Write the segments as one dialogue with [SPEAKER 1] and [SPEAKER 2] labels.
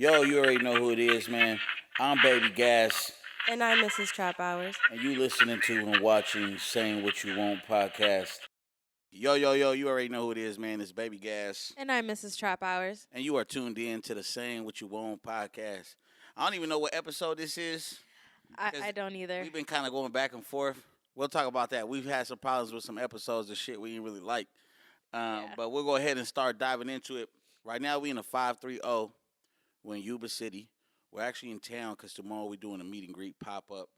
[SPEAKER 1] Yo, you already know who it is, man. I'm Baby Gas,
[SPEAKER 2] And I'm Mrs.Traphours.
[SPEAKER 1] and you listening to and watching Saying What You Want podcast. Yo, you already know who it is, man. It's Baby Gas,
[SPEAKER 2] And I'm Mrs.Traphours.
[SPEAKER 1] and you are tuned in to the Saying What You Want podcast. I don't even know what episode this is.
[SPEAKER 2] I don't either.
[SPEAKER 1] We've been kind of going back and forth. We'll talk about that. We've had some problems with some episodes of shit we didn't really like. But we'll go ahead and start diving into it. Right now, we in a 530. We're in Yuba City. We're actually in town because tomorrow we're doing a meet and greet pop up,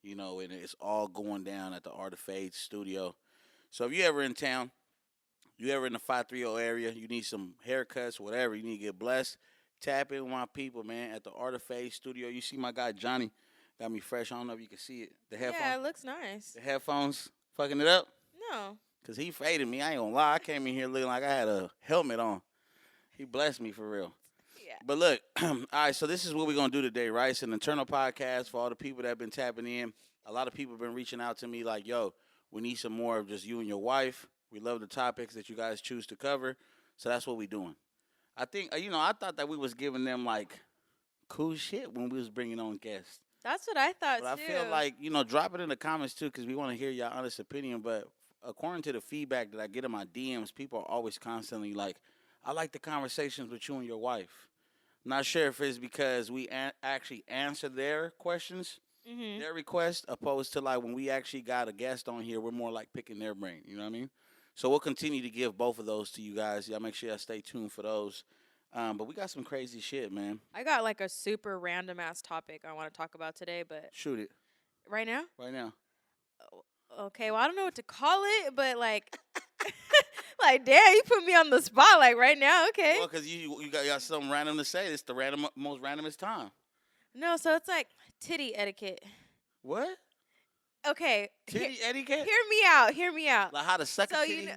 [SPEAKER 1] and it's all going down at the Art of Fade studio. So if you're ever in town, you ever in the 530 area, you need some haircuts, whatever, you need to get blessed, tap in with my people, man, at the Art of Fade studio. You see my guy Johnny got me fresh. I don't know if you can see it. The headphones.
[SPEAKER 2] Yeah, it looks nice.
[SPEAKER 1] The headphones fucking it up.
[SPEAKER 2] No.
[SPEAKER 1] Because he faded me. I ain't gonna lie. I came in here looking like I had a helmet on. He blessed me for real.
[SPEAKER 2] Yeah.
[SPEAKER 1] But look, all right, so this is what we're going to do today, right? It's an internal podcast for all the people that have been tapping in. A lot of people have been reaching out to me like, yo, we need some more of just you and your wife. We love the topics that you guys choose to cover. So that's what we're doing. I think, I thought that we was giving them, like, cool shit when we was bringing on guests.
[SPEAKER 2] That's what I thought,
[SPEAKER 1] But
[SPEAKER 2] too.
[SPEAKER 1] I feel like, drop it in the comments, too, because we want to hear your honest opinion. But according to the feedback that I get in my DMs, people are always constantly like, I like the conversations with you and your wife. Not sure if it's because we actually answer their questions, their requests, opposed to like when we actually got a guest on here, we're more like picking their brain. You know what I mean? So we'll continue to give both of those to you guys. Y'all make sure y'all stay tuned for those. But we got some crazy shit, man.
[SPEAKER 2] I got like a super random ass topic I want to talk about today, but
[SPEAKER 1] Shoot it
[SPEAKER 2] right now?
[SPEAKER 1] right now.
[SPEAKER 2] Okay, well, I don't know what to call it, but like, like, damn, you put me on the spot, like, right now, okay.
[SPEAKER 1] Well, because you got something random to say. It's the most randomest time.
[SPEAKER 2] No, so it's like titty etiquette.
[SPEAKER 1] What?
[SPEAKER 2] Okay.
[SPEAKER 1] Titty etiquette?
[SPEAKER 2] Hear me out.
[SPEAKER 1] Like how to suck
[SPEAKER 2] So,
[SPEAKER 1] a titty?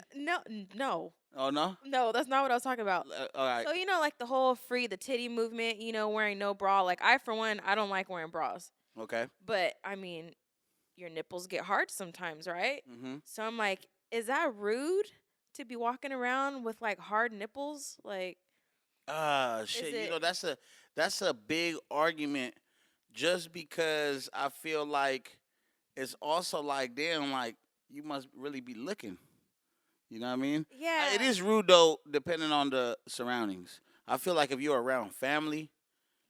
[SPEAKER 2] no.
[SPEAKER 1] Oh, no?
[SPEAKER 2] No, that's not what I was talking about.
[SPEAKER 1] All right.
[SPEAKER 2] So, like the whole free the titty movement, wearing no bra. Like, for one, I don't like wearing bras.
[SPEAKER 1] Okay.
[SPEAKER 2] But, I mean, your nipples get hard sometimes, right?
[SPEAKER 1] Mm-hmm.
[SPEAKER 2] So I'm like, is that rude to be walking around with, like, hard nipples? Like,
[SPEAKER 1] Shit.
[SPEAKER 2] it-
[SPEAKER 1] That's a big argument just because I feel like it's also like, damn, like, you must really be looking. You know what I mean?
[SPEAKER 2] yeah.
[SPEAKER 1] It is rude, though, depending on the surroundings. I feel like if you're around family,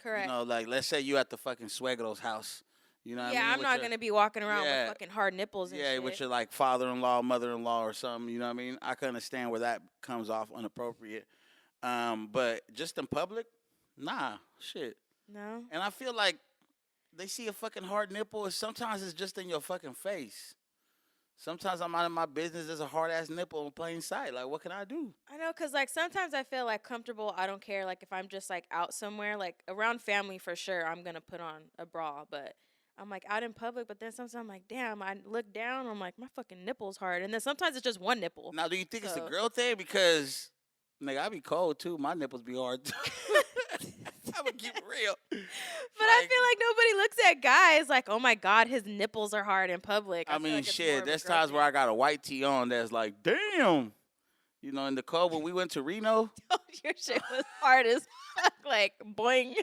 [SPEAKER 2] Correct.
[SPEAKER 1] like, let's say you at the fucking Suegro's house. You know what I mean?
[SPEAKER 2] I'm not going to be walking around
[SPEAKER 1] Yeah.
[SPEAKER 2] with fucking hard nipples and shit.
[SPEAKER 1] with your like father-in-law, mother-in-law, or something. You know what I mean? I can understand where that comes off inappropriate. But just in public, nah, shit.
[SPEAKER 2] No?
[SPEAKER 1] And I feel like they see a fucking hard nipple, and sometimes it's just in your fucking face. Sometimes I'm out of my business. There's a hard ass nipple in plain sight. Like, what can I do?
[SPEAKER 2] I know, because, like, sometimes I feel, like, comfortable. I don't care. Like, if I'm just, like, out somewhere, like, around family for sure, I'm going to put on a bra. But I'm, like, out in public. But then sometimes I'm like, damn, I look down. I'm like, my fucking nipple's hard. And then sometimes it's just one nipple.
[SPEAKER 1] Now, do you think it's a
[SPEAKER 2] So-
[SPEAKER 1] girl thing? Because, nigga, I be cold too. My nipples be hard. I'm gonna keep it real.
[SPEAKER 2] But I feel like nobody looks at guys like, oh my God, his nipples are hard in public.
[SPEAKER 1] I
[SPEAKER 2] feel
[SPEAKER 1] mean,
[SPEAKER 2] like it's more
[SPEAKER 1] shit.
[SPEAKER 2] of a
[SPEAKER 1] There's
[SPEAKER 2] girl
[SPEAKER 1] times where I
[SPEAKER 2] thing.
[SPEAKER 1] got a white tee on that's like, damn. In the cold when we went to Reno.
[SPEAKER 2] Your shit was hard as fuck, like boing.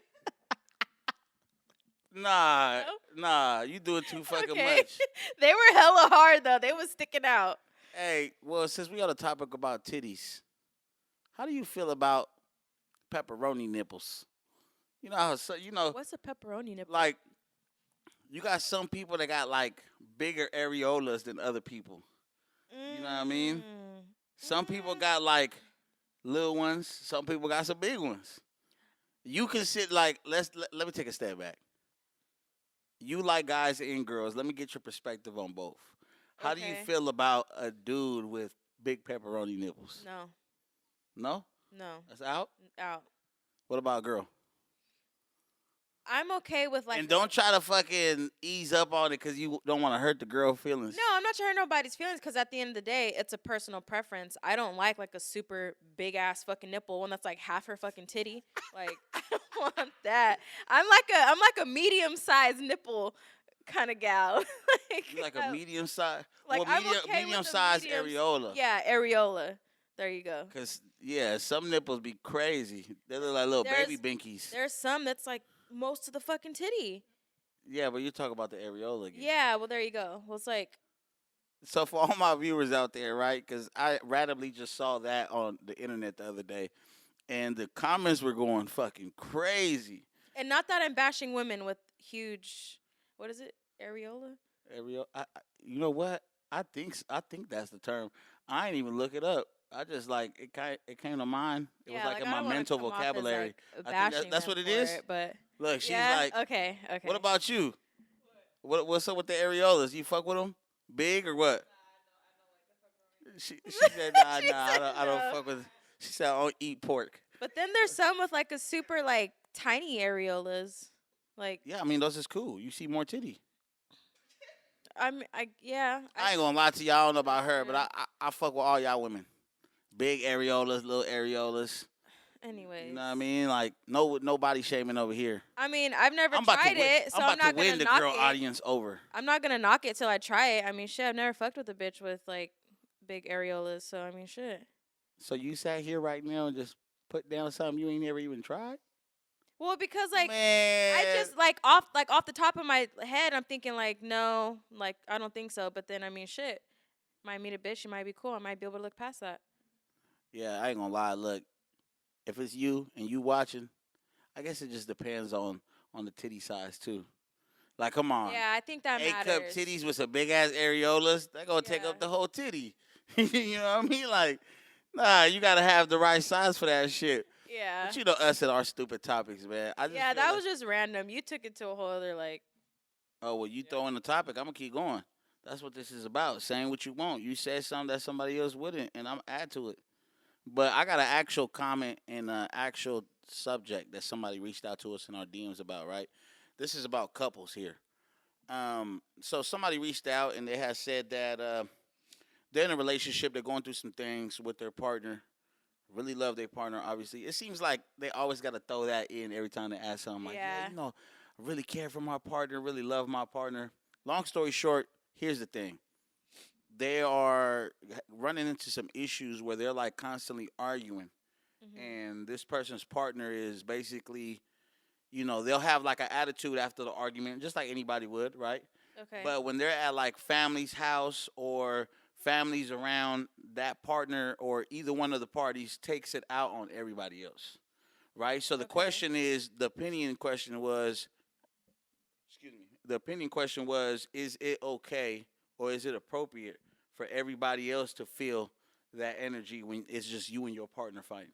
[SPEAKER 1] Nah, you do it too fucking
[SPEAKER 2] Okay.
[SPEAKER 1] much.
[SPEAKER 2] They were hella hard though. They was sticking out.
[SPEAKER 1] Hey, well, since we got a topic about titties, how do you feel about pepperoni nipples? You know how
[SPEAKER 2] What's a pepperoni nipple?
[SPEAKER 1] like you got some people that got like bigger areolas than other people. You know what I mean? Some people got like little ones. Some people got some big ones. You can sit like let me take a step back. You like guys and girls. Let me get your perspective on both. How do you
[SPEAKER 2] Okay.
[SPEAKER 1] feel about a dude with big pepperoni nipples?
[SPEAKER 2] No,
[SPEAKER 1] No?
[SPEAKER 2] no,
[SPEAKER 1] That's out?
[SPEAKER 2] out.
[SPEAKER 1] What about a girl?
[SPEAKER 2] I'm okay with like.
[SPEAKER 1] And don't try to fucking ease up on it because you don't want to hurt the girl feelings.
[SPEAKER 2] No, I'm not trying to hurt nobody's feelings because at the end of the day, it's a personal preference. I don't like a super big ass fucking nipple, one that's like half her fucking titty. Like I don't want that. I'm like a medium sized nipple kind of gal.
[SPEAKER 1] You like a medium size?
[SPEAKER 2] Like
[SPEAKER 1] well,
[SPEAKER 2] I'm okay with
[SPEAKER 1] medium
[SPEAKER 2] a
[SPEAKER 1] sized
[SPEAKER 2] medium-
[SPEAKER 1] areola.
[SPEAKER 2] Yeah, areola. There you go.
[SPEAKER 1] Cause yeah, some nipples be crazy. They look like little baby binkies.
[SPEAKER 2] There's some that's like most of the fucking titty.
[SPEAKER 1] Yeah, but you talk about the areola again.
[SPEAKER 2] Yeah, well there you go. Well, it's like.
[SPEAKER 1] So for all my viewers out there, right? Because I randomly just saw that on the internet the other day, and the comments were going fucking crazy.
[SPEAKER 2] And not that I'm bashing women with huge, what is it, areola?
[SPEAKER 1] You know what? I think that's the term. I ain't even look it up. I just like it came to mind. It was like in
[SPEAKER 2] I
[SPEAKER 1] my
[SPEAKER 2] don't wanna
[SPEAKER 1] mental
[SPEAKER 2] come off as,
[SPEAKER 1] vocabulary.
[SPEAKER 2] like,
[SPEAKER 1] I think
[SPEAKER 2] bashing
[SPEAKER 1] that's
[SPEAKER 2] them
[SPEAKER 1] what it
[SPEAKER 2] for
[SPEAKER 1] is.
[SPEAKER 2] it, but
[SPEAKER 1] Look, she's
[SPEAKER 2] yeah,
[SPEAKER 1] like,
[SPEAKER 2] okay.
[SPEAKER 1] what about you? What's up with the areolas? You fuck with them? Big or what? She said, nah,
[SPEAKER 2] She said
[SPEAKER 1] I don't
[SPEAKER 2] no.
[SPEAKER 1] fuck with. She said, I don't eat pork.
[SPEAKER 2] But then there's some with like a super like tiny areolas. Like
[SPEAKER 1] Yeah, I mean, those is cool. You see more titty.
[SPEAKER 2] yeah.
[SPEAKER 1] I ain't gonna lie to y'all. I don't know about her, but I fuck with all y'all women. Big areolas, little areolas.
[SPEAKER 2] Anyways.
[SPEAKER 1] You know what I mean? Like, no body shaming over here.
[SPEAKER 2] I mean, I've never
[SPEAKER 1] I'm about
[SPEAKER 2] tried
[SPEAKER 1] to win,
[SPEAKER 2] it, so
[SPEAKER 1] I'm about
[SPEAKER 2] not
[SPEAKER 1] to win
[SPEAKER 2] gonna
[SPEAKER 1] the
[SPEAKER 2] knock
[SPEAKER 1] girl
[SPEAKER 2] it.
[SPEAKER 1] audience over.
[SPEAKER 2] I'm not gonna knock it till I try it. I mean, shit, I've never fucked with a bitch with like big areolas, so I mean, shit.
[SPEAKER 1] So you sat here right now and just put down something you ain't never even tried?
[SPEAKER 2] Well, because like
[SPEAKER 1] Man.
[SPEAKER 2] I just off the top of my head, I'm thinking like no, like I don't think so. But then I mean, shit, might meet a bitch, she might be cool. I might be able to look past that.
[SPEAKER 1] Yeah, I ain't gonna lie. Look, if it's you and you watching, I guess it just depends on the titty size too. Like, come on.
[SPEAKER 2] Yeah, I think that
[SPEAKER 1] A-cup
[SPEAKER 2] matters.
[SPEAKER 1] titties with some big ass areolas, they gonna take
[SPEAKER 2] Yeah.
[SPEAKER 1] up the whole titty. You know what I mean? Like, nah, you gotta have the right size for that shit.
[SPEAKER 2] Yeah.
[SPEAKER 1] But you know us and our stupid topics, man. I just
[SPEAKER 2] Yeah,
[SPEAKER 1] feel
[SPEAKER 2] that
[SPEAKER 1] like,
[SPEAKER 2] was just random. You took it to a whole other like.
[SPEAKER 1] oh well, you throw in the topic, I'm gonna keep going. That's what this is about. Saying what you want. You said something that somebody else wouldn't, and I'm add to it. But I got an actual comment and an actual subject that somebody reached out to us in our DMs about. Right, this is about couples here. So somebody reached out and they had said that they're in a relationship. They're going through some things with their partner. Really love their partner. Obviously, it seems like they always got to throw that in every time they ask something. Like, yeah,
[SPEAKER 2] Yeah.
[SPEAKER 1] you know, I really care for my partner. Really love my partner. Long story short, here's the thing. They are running into some issues where they're like constantly arguing, and this person's partner is basically, they'll have like an attitude after the argument, just like anybody would, right?
[SPEAKER 2] Okay.
[SPEAKER 1] But when they're at like family's house or families around, that partner or either one of the parties takes it out on everybody else, right? So the question is, the opinion question was, is it okay or is it appropriate for everybody else to feel that energy when it's just you and your partner fighting?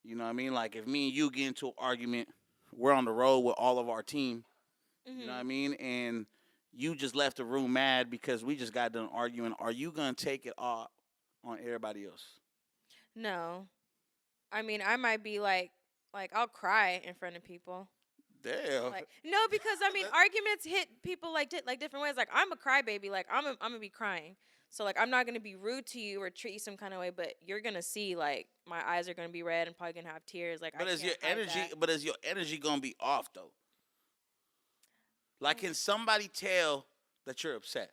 [SPEAKER 1] You know what I mean? Like if me and you get into an argument, we're on the road with all of our team. You know what I mean? And you just left the room mad because we just got done arguing. Are you gonna take it off on everybody else?
[SPEAKER 2] No. I mean, I might be like I'll cry in front of people.
[SPEAKER 1] Damn.
[SPEAKER 2] Like no, because I mean, arguments hit people like different ways. Like I'm a crybaby. Like I'm gonna be crying. So like I'm not gonna be rude to you or treat you some kind of way, but you're gonna see like my eyes are gonna be red and probably gonna have tears. Like
[SPEAKER 1] But
[SPEAKER 2] I
[SPEAKER 1] is your
[SPEAKER 2] can't hide
[SPEAKER 1] energy?
[SPEAKER 2] that.
[SPEAKER 1] But is your energy gonna be off though? Like, can somebody tell that you're upset?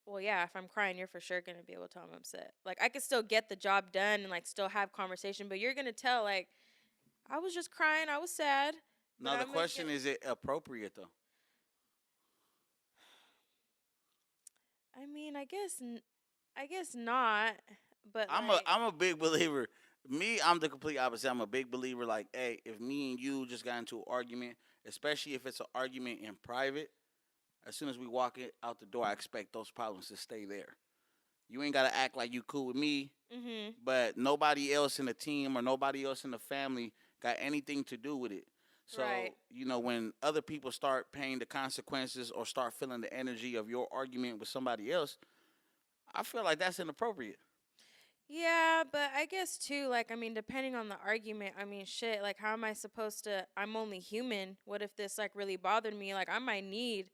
[SPEAKER 2] Well, yeah, if I'm crying, you're for sure gonna be able to tell I'm upset. Like I could still get the job done and like still have conversation, but you're gonna tell like I was just crying, I was sad.
[SPEAKER 1] Now the question is it appropriate though?
[SPEAKER 2] I mean, I guess not. But
[SPEAKER 1] I'm a big believer. Me, I'm the complete opposite. I'm a big believer. Like, hey, if me and you just got into an argument, especially if it's an argument in private, as soon as we walk it out the door, I expect those problems to stay there. You ain't gotta act like you cool with me, but nobody else in the team or nobody else in the family got anything to do with it. So,
[SPEAKER 2] Right.
[SPEAKER 1] When other people start paying the consequences or start feeling the energy of your argument with somebody else, I feel like that's inappropriate.
[SPEAKER 2] yeah, but I guess too, like, I mean, depending on the argument, I mean, shit, like, how am I supposed to? I'm only human. What if this, like, really bothered me? Like, I might need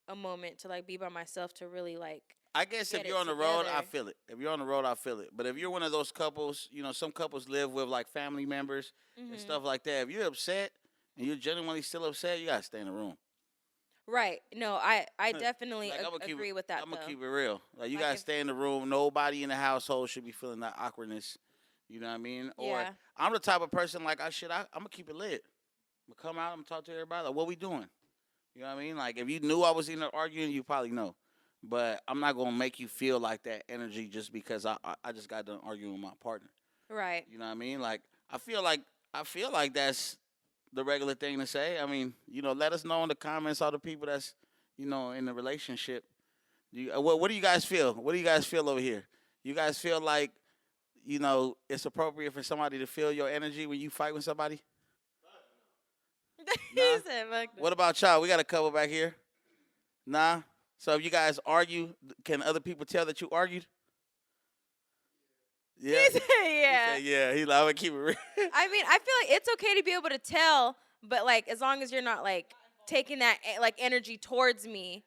[SPEAKER 2] a moment to, like, be by myself to really, like,
[SPEAKER 1] I guess if
[SPEAKER 2] get
[SPEAKER 1] you're
[SPEAKER 2] it
[SPEAKER 1] on the road, I
[SPEAKER 2] together.
[SPEAKER 1] feel it. If you're on the road, I feel it. But if you're one of those couples, some couples live with like family members and stuff like that. If you're upset and you're genuinely still upset, you gotta stay in the room.
[SPEAKER 2] Right. No, I definitely
[SPEAKER 1] Like
[SPEAKER 2] agree with that
[SPEAKER 1] I'm
[SPEAKER 2] though.
[SPEAKER 1] gonna keep it real. Like you
[SPEAKER 2] Like
[SPEAKER 1] gotta
[SPEAKER 2] if
[SPEAKER 1] stay in the room. Nobody in the household should be feeling that awkwardness. You know what I mean? Or
[SPEAKER 2] yeah.
[SPEAKER 1] I'm the type of person like I'm gonna keep it lit. I'm gonna come out. I'm gonna talk to everybody. Like what we doing? You know what I mean? Like if you knew I was in there arguing, you probably know. But I'm not gonna make you feel like that energy just because I just got done arguing with my partner.
[SPEAKER 2] Right.
[SPEAKER 1] You know what I mean? Like I feel like that's the regular thing to say. I mean, let us know in the comments all the people that's in the relationship. What do you guys feel? What do you guys feel over here? You guys feel like it's appropriate for somebody to feel your energy when you fight with somebody?
[SPEAKER 2] He
[SPEAKER 1] Nah.
[SPEAKER 2] said, "Fuck
[SPEAKER 1] What about y'all? We got a couple back here. Nah. So if you guys argue, can other people tell that you argued? Yeah.
[SPEAKER 2] He said,
[SPEAKER 1] He
[SPEAKER 2] yeah.
[SPEAKER 1] said, yeah. He like, I would keep it real.
[SPEAKER 2] I mean, I feel like it's okay to be able to tell, but like as long as you're not like taking that like energy towards me.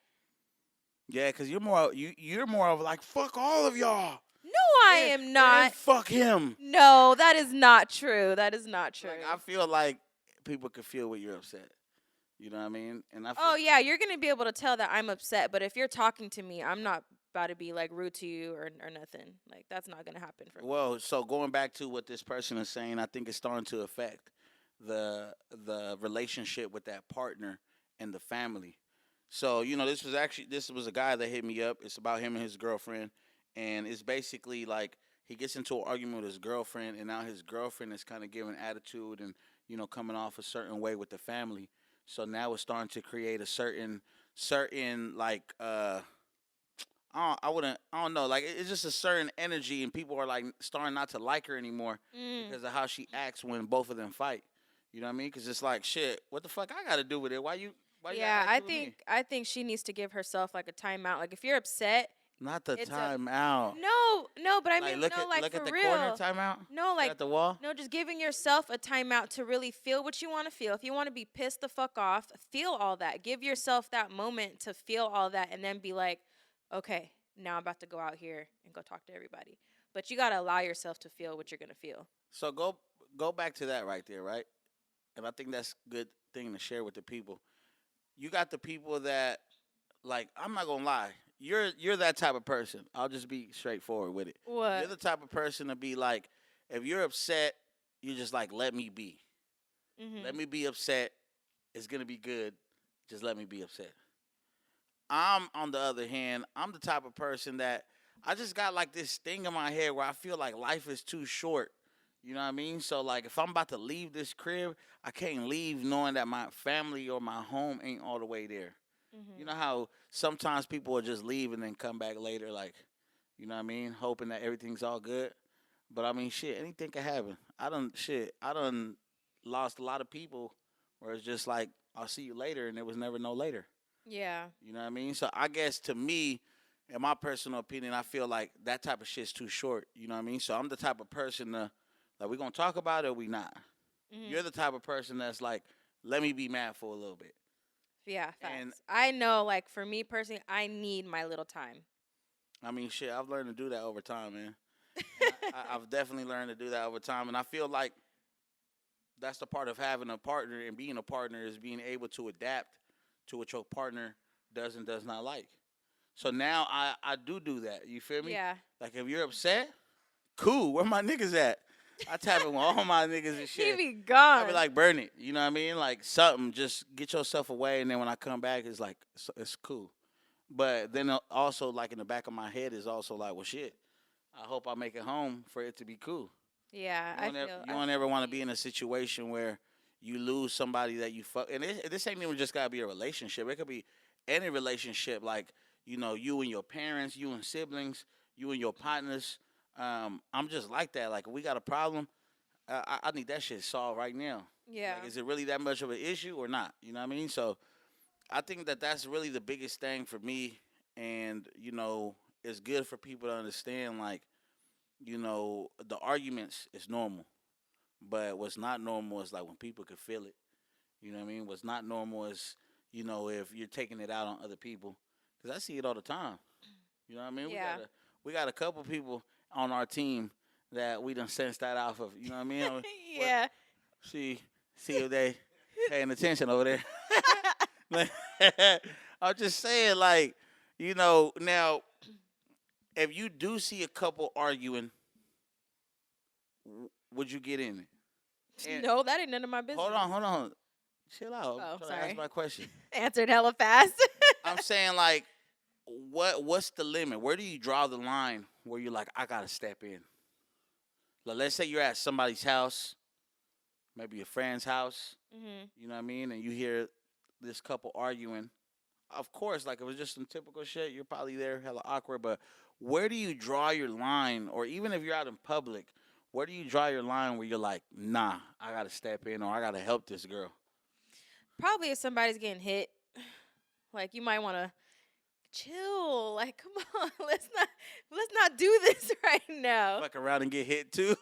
[SPEAKER 1] Yeah, cause you're more of like fuck all of y'all.
[SPEAKER 2] No, I am not.
[SPEAKER 1] And fuck him.
[SPEAKER 2] No, that is not true. That is not true.
[SPEAKER 1] Like I feel like people can feel when you're upset. You know what I mean? And I feel,
[SPEAKER 2] Oh yeah, you're gonna be able to tell that I'm upset, but if you're talking to me, I'm not about to be like rude to you or nothing. Like that's not gonna happen for me.
[SPEAKER 1] well, so going back to what this person is saying, I think it's starting to affect the relationship with that partner and the family. So this was a guy that hit me up. It's about him and his girlfriend, and it's basically like he gets into an argument with his girlfriend, and now his girlfriend is kind of giving attitude and coming off a certain way with the family. So now it's starting to create a certain like I don't know, like it's just a certain energy, and people are like starting not to like her anymore because of how she acts when both of them fight. You know what I mean? Because it's like shit. What the fuck I got to do with it? Why you?
[SPEAKER 2] Yeah,
[SPEAKER 1] gotta act with me?
[SPEAKER 2] I think she needs to give herself like a timeout. Like if you're upset,
[SPEAKER 1] Not the
[SPEAKER 2] it's
[SPEAKER 1] time out.
[SPEAKER 2] no, but I
[SPEAKER 1] Like
[SPEAKER 2] mean
[SPEAKER 1] look
[SPEAKER 2] no,
[SPEAKER 1] at
[SPEAKER 2] like
[SPEAKER 1] look
[SPEAKER 2] for
[SPEAKER 1] at the
[SPEAKER 2] real.
[SPEAKER 1] corner timeout.
[SPEAKER 2] No, like
[SPEAKER 1] at the wall.
[SPEAKER 2] no, just giving yourself a timeout to really feel what you want to feel. If you want to be pissed the fuck off, feel all that. Give yourself that moment to feel all that, and then be like, okay, now I'm about to go out here and go talk to everybody. But you gotta allow yourself to feel what you're gonna feel.
[SPEAKER 1] So go back to that right there, right? And I think that's a good thing to share with the people. You got the people that like I'm not gonna lie. You're that type of person. I'll just be straightforward with it.
[SPEAKER 2] What?
[SPEAKER 1] You're the type of person to be like, if you're upset, you just like let me be. Let me be upset. It's gonna be good. Just let me be upset. I'm on the other hand, I'm the type of person that I just got like this thing in my head where I feel like life is too short. You know what I mean? So like if I'm about to leave this crib, I can't leave knowing that my family or my home ain't all the way there. You know how sometimes people will just leave and then come back later, like, you know what I mean, hoping that everything's all good. But I mean, shit, anything can happen. I done lost a lot of people where it's just like I'll see you later, and there was never no later.
[SPEAKER 2] Yeah.
[SPEAKER 1] You know what I mean? So I guess to me, in my personal opinion, I feel like that type of shit's too short. You know what I mean? So I'm the type of person to like we gonna talk about it or we not. You're the type of person that's like, let me be mad for a little bit.
[SPEAKER 2] Yeah, facts.
[SPEAKER 1] And
[SPEAKER 2] I know, like, for me personally, I need my little time.
[SPEAKER 1] I mean, shit, I've learned to do that over time, man. I've definitely learned to do that over time, and I feel like that's the part of having a partner and being a partner is being able to adapt to what your partner does and does not like. So now I do that. You feel me?
[SPEAKER 2] Yeah.
[SPEAKER 1] Like if you're upset, cool. Where my niggas at? I tap in with all my niggas and
[SPEAKER 2] He
[SPEAKER 1] shit.
[SPEAKER 2] be gone.
[SPEAKER 1] I be like, burn it. You know what I mean? Like something, just get yourself away, and then when I come back, it's like it's cool. But then also, like in the back of my head, is also like, well, shit. I hope I make it home for it to be cool.
[SPEAKER 2] Yeah,
[SPEAKER 1] You don't ever want to be in a situation where you lose somebody that you fuck. And this ain't even just gotta be a relationship. It could be any relationship, like you and your parents, you and siblings, you and your partners. I'm just like that. Like if we got a problem, I need that shit solved right now.
[SPEAKER 2] Yeah.
[SPEAKER 1] Like, is it really that much of an issue or not? You know what I mean? So I think that that's really the biggest thing for me, and it's good for people to understand. Like the arguments is normal, but what's not normal is like when people can feel it. You know what I mean? What's not normal is if you're taking it out on other people, because I see it all the time. You know what I mean?
[SPEAKER 2] Yeah.
[SPEAKER 1] We got a couple people on our team that we done sensed that off of. You know what I mean?
[SPEAKER 2] Yeah.
[SPEAKER 1] See if they paying attention over there. I'm just saying, like, now if you do see a couple arguing, would you get in it? And
[SPEAKER 2] No, that ain't none of my business.
[SPEAKER 1] hold on, chill out.
[SPEAKER 2] Oh,
[SPEAKER 1] I'm trying to
[SPEAKER 2] sorry.
[SPEAKER 1] ask my question.
[SPEAKER 2] Answered hella fast.
[SPEAKER 1] I'm saying, like, what's the limit? Where do you draw the line where you're like, I gotta step in? Like, let's say you're at somebody's house, maybe a friend's house. You know what I mean? And you hear this couple arguing. Of course, like, if it was just some typical shit, you're probably there hella awkward. But where do you draw your line? Or even if you're out in public, where do you draw your line where you're like, nah, I gotta step in or I gotta help this girl?
[SPEAKER 2] Probably if somebody's getting hit, like you might want to chill. Like, come on, let's not do this right now.
[SPEAKER 1] Fuck around and get hit too.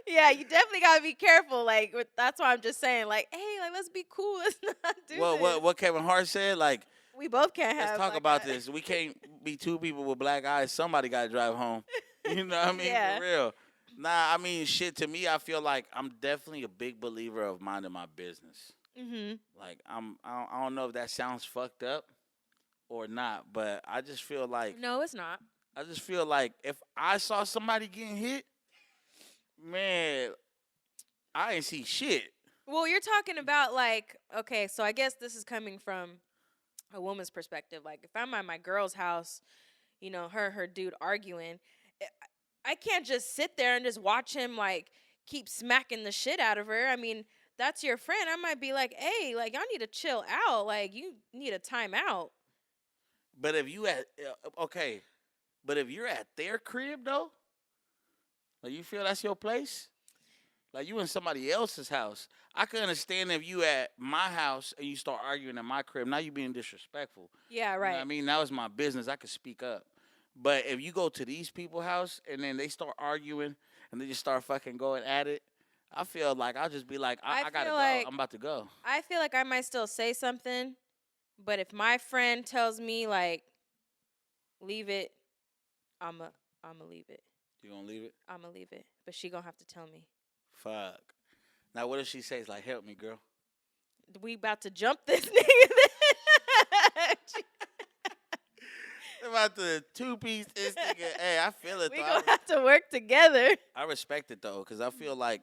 [SPEAKER 2] Yeah, you definitely gotta be careful. Like, that's why I'm just saying, like, hey, like, let's be cool. Let's not do
[SPEAKER 1] Well,
[SPEAKER 2] this.
[SPEAKER 1] what Kevin Hart said, like,
[SPEAKER 2] We both can't have.
[SPEAKER 1] let's talk
[SPEAKER 2] like,
[SPEAKER 1] about this. We can't be two people with black eyes. Somebody got to drive home. You know what I mean?
[SPEAKER 2] Yeah.
[SPEAKER 1] For real. Nah, I mean, shit, to me, I feel like I'm definitely a big believer of minding my business. Like, I don't know if that sounds fucked up or not, but I just feel like.
[SPEAKER 2] No, it's not.
[SPEAKER 1] I just feel like if I saw somebody getting hit, man, I ain't see shit.
[SPEAKER 2] Well, you're talking about, like, okay, so I guess this is coming from a woman's perspective. Like, if I'm at my girl's house, her dude arguing, I can't just sit there and just watch him, like, keep smacking the shit out of her. I mean, that's your friend. I might be like, hey, like, y'all need to chill out. Like, you need a timeout.
[SPEAKER 1] But if you but if you're at their crib though, like, you feel that's your place, like, you in somebody else's house. I can understand if you at my house and you start arguing at my crib. Now you being disrespectful.
[SPEAKER 2] Yeah, right.
[SPEAKER 1] You know what I mean, that was my business. I could speak up. But if you go to these people's house and then they start arguing and they just start fucking going at it, I feel like I'll just be like, I gotta go. I'm about to go.
[SPEAKER 2] I feel like I might still say something, but if my friend tells me, like, leave it, I'ma leave it.
[SPEAKER 1] You gonna leave it?
[SPEAKER 2] I'ma leave it. But she gonna have to tell me.
[SPEAKER 1] Fuck. Now what if she says, like, help me, girl?
[SPEAKER 2] We about to jump this nigga.
[SPEAKER 1] About the two-piece this nigga. Hey, I feel it,
[SPEAKER 2] We
[SPEAKER 1] though.
[SPEAKER 2] gonna have to work together.
[SPEAKER 1] I respect it, though, because I feel like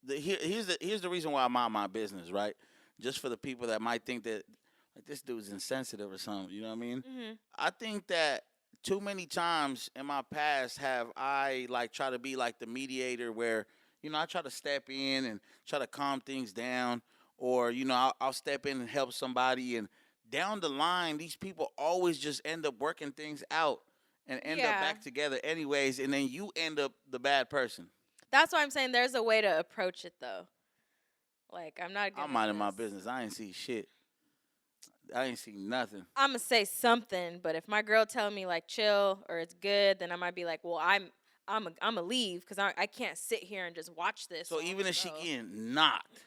[SPEAKER 1] here's the reason why I mind my business, right? Just for the people that might think that, like, this dude's insensitive or something, you know what I mean? I think that too many times in my past have I, like, try to be like the mediator where, I try to step in and try to calm things down, or, I'll step in and help somebody, and down the line, these people always just end up working things out and end up back together anyways, and then you end up the bad person.
[SPEAKER 2] That's why I'm saying there's a way to approach it, though. Like, I'm
[SPEAKER 1] minding my business. I ain't see shit. I ain't see nothing.
[SPEAKER 2] I'm going to say something, but if my girl tell me, like, chill or it's good, then I might be like, well, I'm going to leave because I can't sit here and just watch this.
[SPEAKER 1] So even if she getting knocked,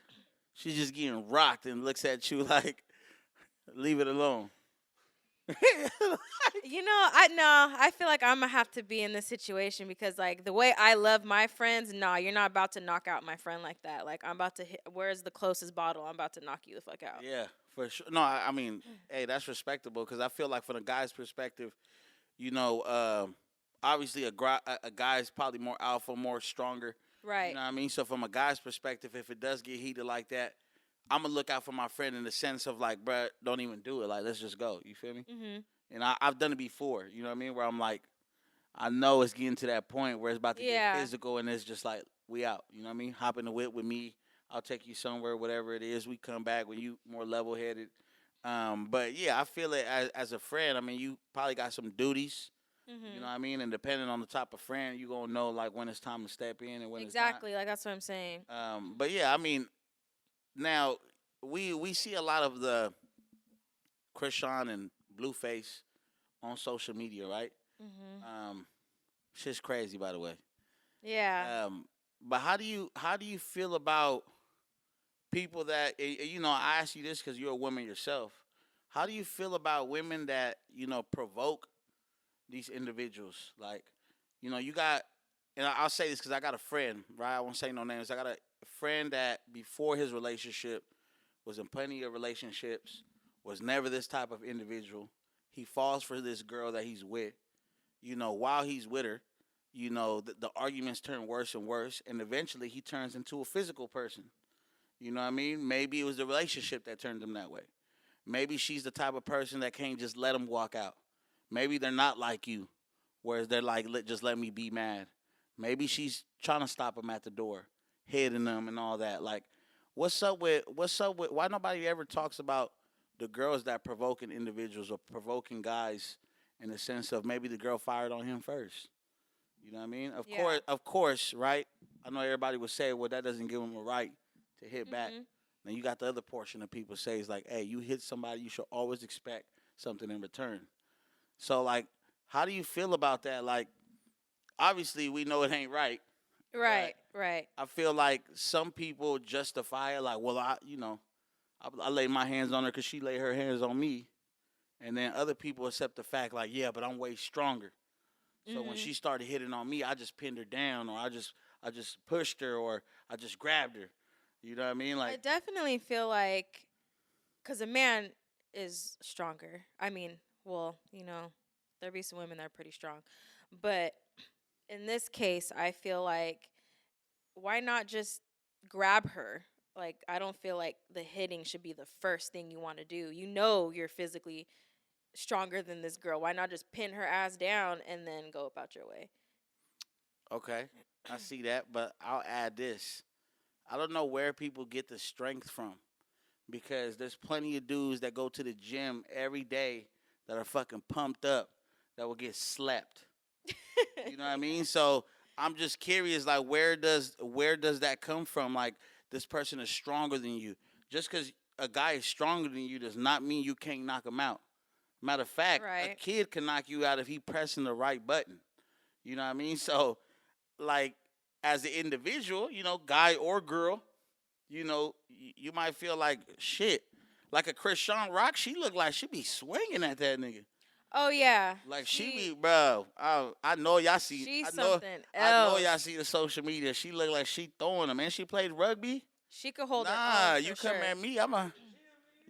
[SPEAKER 1] she's just getting rocked and looks at you like, leave it alone.
[SPEAKER 2] I feel like I'm going to have to be in this situation because, like, the way I love my friends, you're not about to knock out my friend like that. Like, I'm about to hit, where's the closest bottle? I'm about to knock you the fuck out.
[SPEAKER 1] Yeah, for sure. No, I mean, hey, that's respectable because I feel like from a guy's perspective, obviously a guy is probably more alpha, more stronger.
[SPEAKER 2] Right.
[SPEAKER 1] You know what I mean? So from a guy's perspective, if it does get heated like that, I'm going to look out for my friend in the sense of, like, bruh, don't even do it. Like, let's just go. You feel me? And I've done it before, you know what I mean? Where I'm like, I know it's getting to that point where it's about to get physical and it's just like, we out. You know what I mean? Hop in the whip with me. I'll take you somewhere, whatever it is. We come back when you more level-headed. But, yeah, I feel it as a friend. I mean, you probably got some duties. You know what I mean? And depending on the type of friend, you're going to know, like, when it's time to step in and when it's not.
[SPEAKER 2] Exactly. Like, that's what I'm saying.
[SPEAKER 1] But, yeah, I mean, now we see a lot of the Krishan and Blueface on social media, right? Shit's crazy, by the way.
[SPEAKER 2] Yeah.
[SPEAKER 1] But how do you feel about people that I ask you this because you're a woman yourself. How do you feel about women that provoke these individuals? Like, you got, and I'll say this because I got a friend, right? I won't say no names. I got a friend that before his relationship was in plenty of relationships, was never this type of individual. He falls for this girl that he's with. While he's with her, the arguments turn worse and worse, and eventually he turns into a physical person. You know what I mean? Maybe it was the relationship that turned him that way. Maybe she's the type of person that can't just let him walk out. Maybe they're not like you, whereas they're like, just let me be mad. Maybe she's trying to stop him at the door, hitting him and all that. Like, what's up with, why nobody ever talks about the girls that provoking individuals or provoking guys in the sense of maybe the girl fired on him first? You know what I mean? Of course, right? I know everybody would say, well, that doesn't give him a right to hit back. Then you got the other portion of people say, it's like, hey, you hit somebody, you should always expect something in return. So, like, how do you feel about that? Like, obviously, we know it ain't right.
[SPEAKER 2] Right.
[SPEAKER 1] I feel like some people justify it like, well, I laid my hands on her because she laid her hands on me. And then other people accept the fact like, yeah, but I'm way stronger. So when she started hitting on me, I just pinned her down, or I just pushed her, or I just grabbed her. You know what I mean? Like,
[SPEAKER 2] I definitely feel like, because a man is stronger. I mean, well, there be some women that are pretty strong. But in this case, I feel like, why not just grab her? Like, I don't feel like the hitting should be the first thing you want to do. You're physically stronger than this girl. Why not just pin her ass down and then go about your way?
[SPEAKER 1] Okay, I see that, but I'll add this. I don't know where people get the strength from, because there's plenty of dudes that go to the gym every day that are fucking pumped up that will get slept. You know what I mean? So I'm just curious, like, where does that come from? Like, this person is stronger than you. Just because a guy is stronger than you does not mean you can't knock him out. Matter of fact, a kid can knock you out if he pressing the right button. You know what I mean? So, like, as an individual, guy or girl, you might feel like shit. Like a Krishan Rock, she look like she be swinging at that nigga.
[SPEAKER 2] Oh yeah,
[SPEAKER 1] like she be, bro. I know y'all see.
[SPEAKER 2] She's
[SPEAKER 1] I know,
[SPEAKER 2] something else.
[SPEAKER 1] I know y'all see the social media. She look like she throwing them, and she played rugby.
[SPEAKER 2] She could hold her
[SPEAKER 1] Nah,
[SPEAKER 2] own.
[SPEAKER 1] you
[SPEAKER 2] for
[SPEAKER 1] come
[SPEAKER 2] sure.
[SPEAKER 1] at me,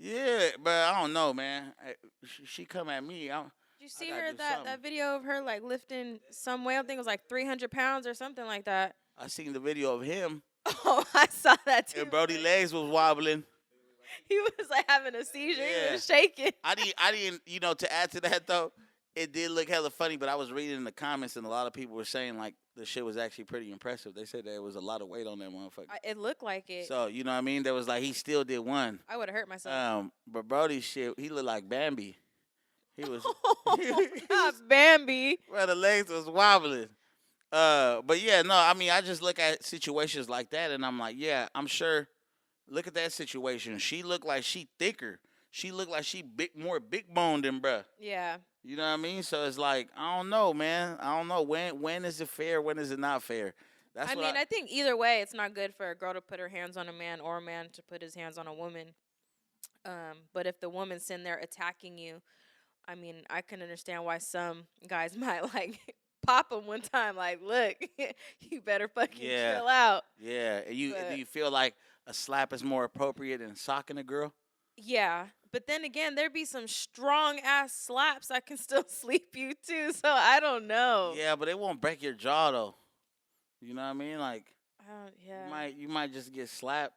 [SPEAKER 1] yeah, but I don't know, man. She come at me.
[SPEAKER 2] Did you see her that video of her like lifting some weight? I think it was like 300 pounds or something like that.
[SPEAKER 1] I seen the video of him.
[SPEAKER 2] Oh, I saw that too.
[SPEAKER 1] And Brody legs was wobbling.
[SPEAKER 2] He was like having a seizure.
[SPEAKER 1] Yeah.
[SPEAKER 2] He was shaking.
[SPEAKER 1] I didn't. To add to that though, it did look hella funny. But I was reading in the comments, and a lot of people were saying like the shit was actually pretty impressive. They said there was a lot of weight on that motherfucker.
[SPEAKER 2] It looked like it.
[SPEAKER 1] So you know what I mean? There was like he still did one.
[SPEAKER 2] I would have hurt myself.
[SPEAKER 1] But Brody's shit, he looked like Bambi. He was.
[SPEAKER 2] God, Bambi.
[SPEAKER 1] Well, the legs was wobbling. But yeah, no, I mean, I just look at situations like that, and I'm like, yeah, I'm sure. Look at that situation. She looked like she thicker. She looked like she more big boned than bruh.
[SPEAKER 2] Yeah.
[SPEAKER 1] You know what I mean? So it's like, I don't know, man. I don't know when is it fair, when is it not fair.
[SPEAKER 2] I think either way, it's not good for a girl to put her hands on a man or a man to put his hands on a woman. But if the woman's sitting there attacking you, I mean, I can understand why some guys might like pop him one time. Like, look, you better fucking chill out.
[SPEAKER 1] Yeah. Do you feel like a slap is more appropriate than socking a girl?
[SPEAKER 2] Yeah. But then again, there be some strong ass slaps that can still sleep you too. So I don't know.
[SPEAKER 1] Yeah, but it won't break your jaw though. You know what I mean? Like,
[SPEAKER 2] yeah.
[SPEAKER 1] You might just get slapped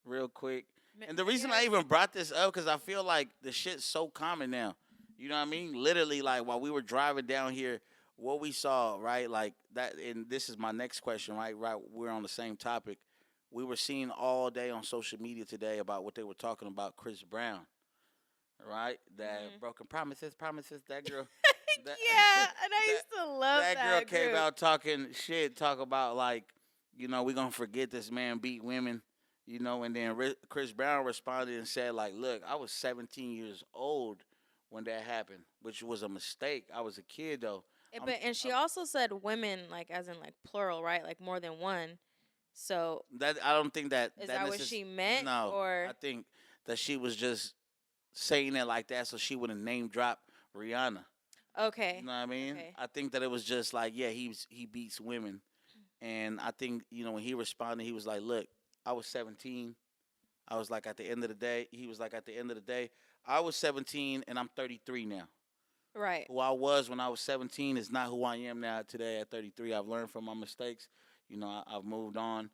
[SPEAKER 1] real quick. And the reason I even brought this up, because I feel like the shit's so common now. You know what I mean? Literally, like, while we were driving down here, what we saw, right? Like, that, and this is my next question, right? Right, we're on the same topic. We were seeing all day on social media today about what they were talking about Chris Brown, right? That broken promises, that girl.
[SPEAKER 2] Yeah, and I used to love that.
[SPEAKER 1] That girl came out talking shit, talk about, like, we're going to forget this man beat women, and then Chris Brown responded and said, like, look, I was 17 years old when that happened, which was a mistake. I was a kid, though.
[SPEAKER 2] And she also said women, like, as in, like, plural, right? Like, more than one. So
[SPEAKER 1] that I don't think that
[SPEAKER 2] is that what she meant?
[SPEAKER 1] No,
[SPEAKER 2] or
[SPEAKER 1] I think that she was just saying it like that so she wouldn't name drop Rihanna.
[SPEAKER 2] Okay.
[SPEAKER 1] You know what I mean?
[SPEAKER 2] Okay.
[SPEAKER 1] I think that it was just like, yeah, he beats women, and I think when he responded, he was like, look, I was 17. I was like, at the end of the day, he was like, at the end of the day, I was 17 and I'm 33 now.
[SPEAKER 2] Right.
[SPEAKER 1] Who I was when I was 17 is not who I am now today at 33. I've learned from my mistakes. I've moved on.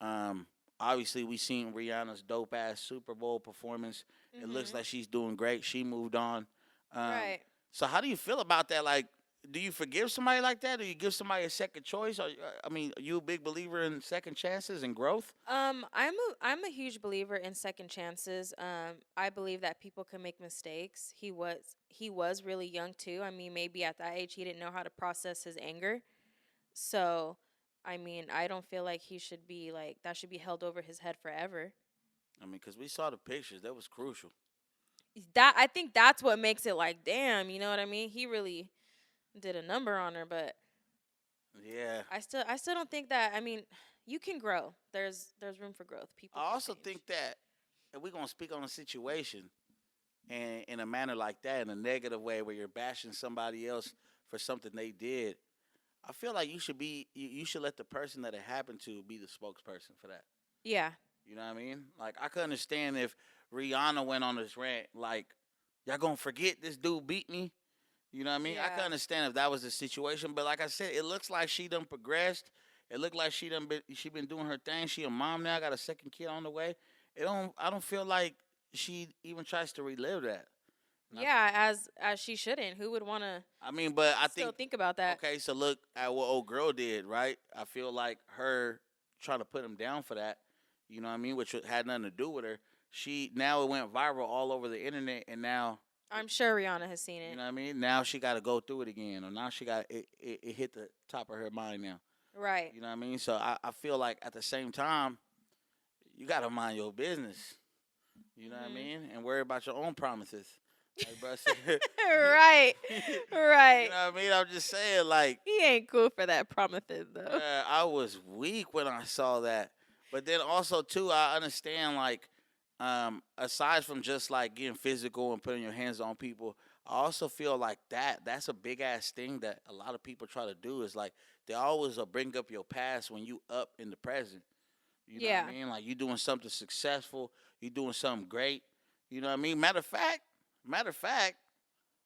[SPEAKER 1] Um, Obviously, we seen Rihanna's dope ass Super Bowl performance. It looks
[SPEAKER 2] Mhm.
[SPEAKER 1] like she's doing great. She moved on. Um,
[SPEAKER 2] Right.
[SPEAKER 1] so how do you feel about that? Like, do you forgive somebody like that? Do you give somebody a second choice? Or, I mean, are you a big believer in second chances and growth?
[SPEAKER 2] I'm a huge believer in second chances. I believe that people can make mistakes. He was really young too. I mean, maybe at that age he didn't know how to process his anger. So, I mean, I don't feel like he should be like that should be held over his head forever.
[SPEAKER 1] I mean, because we saw the pictures. That was crucial.
[SPEAKER 2] That I think that's what makes it like, damn, you know what I mean? He really did a number on her, but
[SPEAKER 1] Yeah.
[SPEAKER 2] I still don't think that. I mean, you can grow. There's room for growth. People
[SPEAKER 1] I
[SPEAKER 2] can
[SPEAKER 1] also
[SPEAKER 2] change.
[SPEAKER 1] think that if we're going to speak on a situation and in a manner like that, in a negative way where you're bashing somebody else for something they did, I feel like you should let the person that it happened to be the spokesperson for that.
[SPEAKER 2] Yeah.
[SPEAKER 1] You know what I mean? Like I could understand if Rihanna went on this rant, like y'all gonna forget this dude beat me. You know what I mean? I could
[SPEAKER 2] Yeah.
[SPEAKER 1] understand if that was the situation, but like I said, it looks like she done progressed. It looked like she been doing her thing. She a mom now, got a second kid on the way. It don't I don't feel like she even tries to relive that. And
[SPEAKER 2] Yeah, as she shouldn't. Who would want to
[SPEAKER 1] I mean, but I
[SPEAKER 2] still
[SPEAKER 1] think
[SPEAKER 2] think about that?
[SPEAKER 1] okay, so look at what old girl did, right? I feel like her trying to put him down for that, you know what I mean, which had nothing to do with her. She now it went viral all over the internet, and now
[SPEAKER 2] I'm sure Rihanna has seen
[SPEAKER 1] you
[SPEAKER 2] it.
[SPEAKER 1] know what I mean. Now she got to go through it again, or now she got it hit the top of her mind now.
[SPEAKER 2] Right.
[SPEAKER 1] You know what I mean. So I feel like at the same time, you got to mind your business. You know what I
[SPEAKER 2] Mhm.
[SPEAKER 1] mean, and worry about your own promises. Like bro said,
[SPEAKER 2] Right.
[SPEAKER 1] you
[SPEAKER 2] Right.
[SPEAKER 1] know what I mean. I'm just saying, like.
[SPEAKER 2] He ain't cool for that promises though.
[SPEAKER 1] I was weak when I saw that. But then also too, I understand like, aside from just like getting physical and putting your hands on people, I also feel like that's a big ass thing that a lot of people try to do is like they always bring up your past when you up in the present. You know what I
[SPEAKER 2] Yeah.
[SPEAKER 1] mean? Like you doing something successful, you doing something great. You know what I mean? Matter of fact,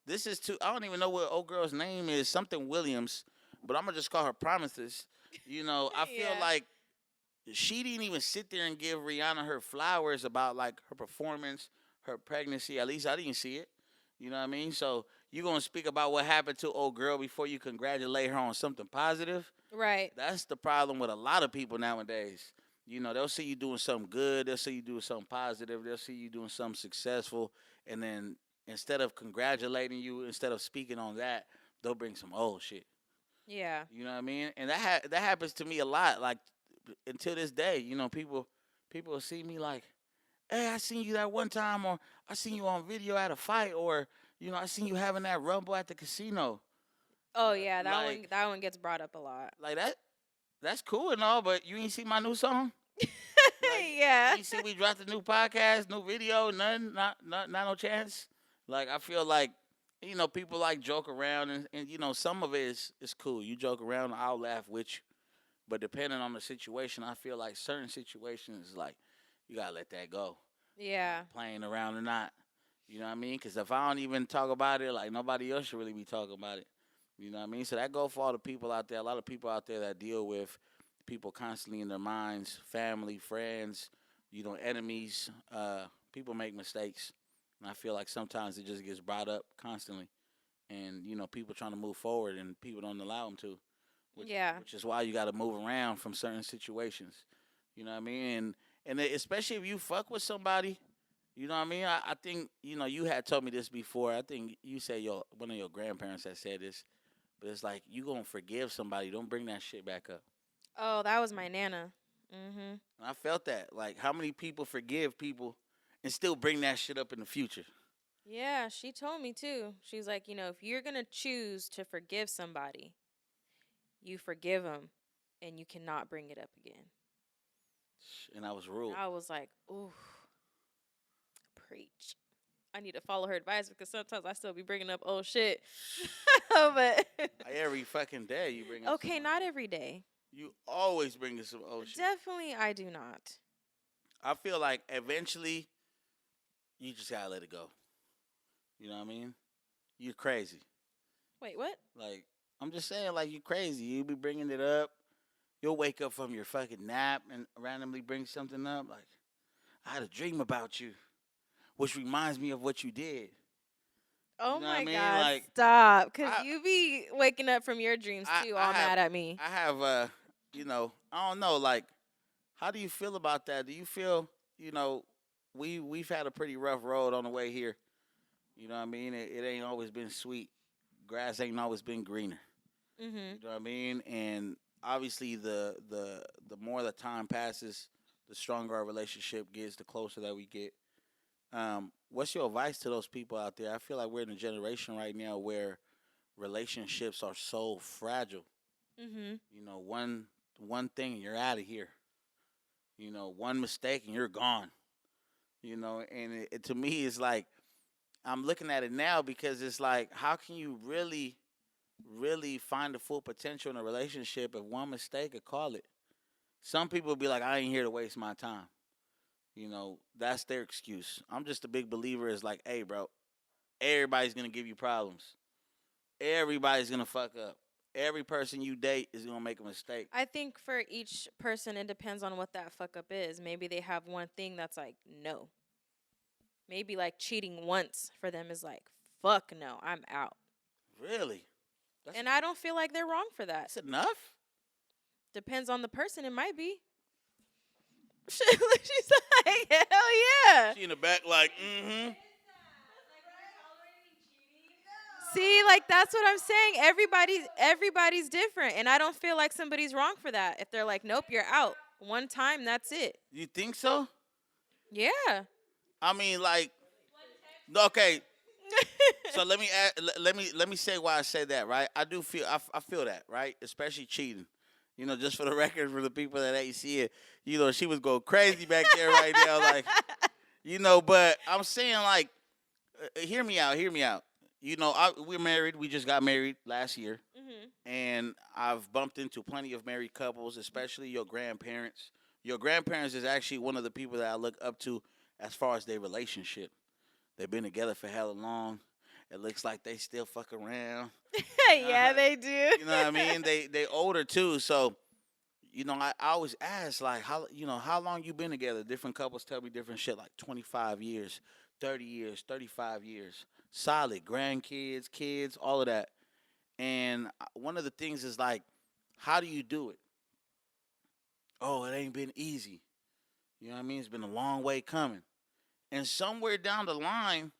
[SPEAKER 1] this is too. I don't even know what old girl's name is. Something Williams, but I'm gonna just call her Promises. I feel
[SPEAKER 2] Yeah.
[SPEAKER 1] like she didn't even sit there and give Rihanna her flowers about like her performance, her pregnancy. At least I didn't see it. You know what I mean? So you gonna speak about what happened to old girl before you congratulate her on something positive?
[SPEAKER 2] Right.
[SPEAKER 1] That's the problem with a lot of people nowadays. They'll see you doing something good, they'll see you doing something positive, they'll see you doing something successful, and then instead of congratulating you, instead of speaking on that, they'll bring some old shit.
[SPEAKER 2] Yeah.
[SPEAKER 1] You know what I mean? And that happens to me a lot. Like until this day, people will see me like, hey, I seen you that one time, or I seen you on video at a fight, or I seen you having that rumble at the casino.
[SPEAKER 2] Oh yeah, that
[SPEAKER 1] Like,
[SPEAKER 2] one that one gets brought up a lot.
[SPEAKER 1] like that. That's cool and all, but you ain't see my new song. Like
[SPEAKER 2] Yeah.
[SPEAKER 1] you see, we dropped a new podcast, new video, nothing, not no chance. Like I feel like people like joke around, and some of it is cool. You joke around, I'll laugh with you. But depending on the situation, I feel like certain situations, like you gotta let that go.
[SPEAKER 2] Yeah.
[SPEAKER 1] Playing around or not, you know what I mean? Because if I don't even talk about it, like nobody else should really be talking about it. You know what I mean? So that go for all the people out there. A lot of people out there that deal with people constantly in their minds, family, friends, enemies. People make mistakes, and I feel like sometimes it just gets brought up constantly, and people trying to move forward, and people don't allow them to, which
[SPEAKER 2] Yeah.
[SPEAKER 1] which is why you got to move around from certain situations. You know what I mean? Especially if you fuck with somebody, you know what I mean. I think you had told me this before. I think you said one of your grandparents had said this, but it's like you gonna forgive somebody. Don't bring that shit back up.
[SPEAKER 2] Oh, that was my nana. Mhm.
[SPEAKER 1] And I felt that. Like, how many people forgive people and still bring that shit up in the future?
[SPEAKER 2] Yeah, she told me too. She's like, if you're going to choose to forgive somebody, you forgive them and you cannot bring it up again.
[SPEAKER 1] And I was
[SPEAKER 2] And
[SPEAKER 1] ruled.
[SPEAKER 2] I was like, "Ooh, preach." I need to follow her advice because sometimes I still be bringing up old shit. But
[SPEAKER 1] Every fucking day you bring up
[SPEAKER 2] okay,
[SPEAKER 1] some.
[SPEAKER 2] not every day.
[SPEAKER 1] You always bring us some old shit.
[SPEAKER 2] Definitely I do not.
[SPEAKER 1] I feel like eventually you just gotta let it go. You know what I mean? You're crazy.
[SPEAKER 2] Wait, what?
[SPEAKER 1] Like I'm just saying, like you crazy. You be bringing it up. You'll wake up from your fucking nap and randomly bring something up. Like I had a dream about you, which reminds me of what you did.
[SPEAKER 2] Oh
[SPEAKER 1] You know what I
[SPEAKER 2] my
[SPEAKER 1] mean?
[SPEAKER 2] God,
[SPEAKER 1] Like
[SPEAKER 2] stop. Because
[SPEAKER 1] I,
[SPEAKER 2] you be waking up from your dreams too, all mad at me.
[SPEAKER 1] I have, I don't know. Like, how do you feel about that? Do you feel, we've had a pretty rough road on the way here. You know what I mean? It ain't always been sweet. Grass ain't always been greener.
[SPEAKER 2] Mm-hmm.
[SPEAKER 1] You know what I mean? And obviously, the more the time passes, the stronger our relationship gets, the closer that we get. What's your advice to those people out there? I feel like we're in a generation right now where relationships are so fragile.
[SPEAKER 2] Mm-hmm.
[SPEAKER 1] One thing and you're out of here. One mistake and you're gone. And to me, it's like I'm looking at it now because it's like, how can you really, really find the full potential in a relationship if one mistake could call it? Some people be like, I ain't here to waste my time. That's their excuse. I'm just a big believer. Is like, hey, bro, everybody's gonna give you problems. Everybody's gonna fuck up. Every person you date is gonna make a mistake.
[SPEAKER 2] I think for each person, it depends on what that fuck up is. Maybe they have one thing that's like, no. Maybe like cheating once for them is like, fuck no, I'm out.
[SPEAKER 1] Really?
[SPEAKER 2] And I don't feel like they're wrong for that.
[SPEAKER 1] That's enough?
[SPEAKER 2] Depends on the person. It might be. She's like, hell yeah.
[SPEAKER 1] She in the back like, mm-hmm.
[SPEAKER 2] See, like that's what I'm saying. Everybody's different, and I don't feel like somebody's wrong for that. If they're like, nope, you're out. One time, that's it.
[SPEAKER 1] You think so?
[SPEAKER 2] Yeah.
[SPEAKER 1] I mean, like, okay. So let me say why I say that, right? I do feel I feel that, right? Especially cheating. Just for the record, for the people that ain't see it, she was going crazy back there right now, like, But I'm saying, like, hear me out. We're married. We just got married last year, and I've bumped into plenty of married couples, especially your grandparents. Your grandparents is actually one of the people that I look up to as far as their relationship. They've been together for hella long. It looks like they still fuck around.
[SPEAKER 2] Yeah, they do.
[SPEAKER 1] You know what I mean? They older too, so I always ask like how long you been together? Different couples tell me different shit, like 25 years, 30 years, 35 years. Solid, grandkids, kids, all of that. And one of the things is like, how do you do it? Oh, it ain't been easy. You know what I mean? It's been a long way coming. And somewhere down the line,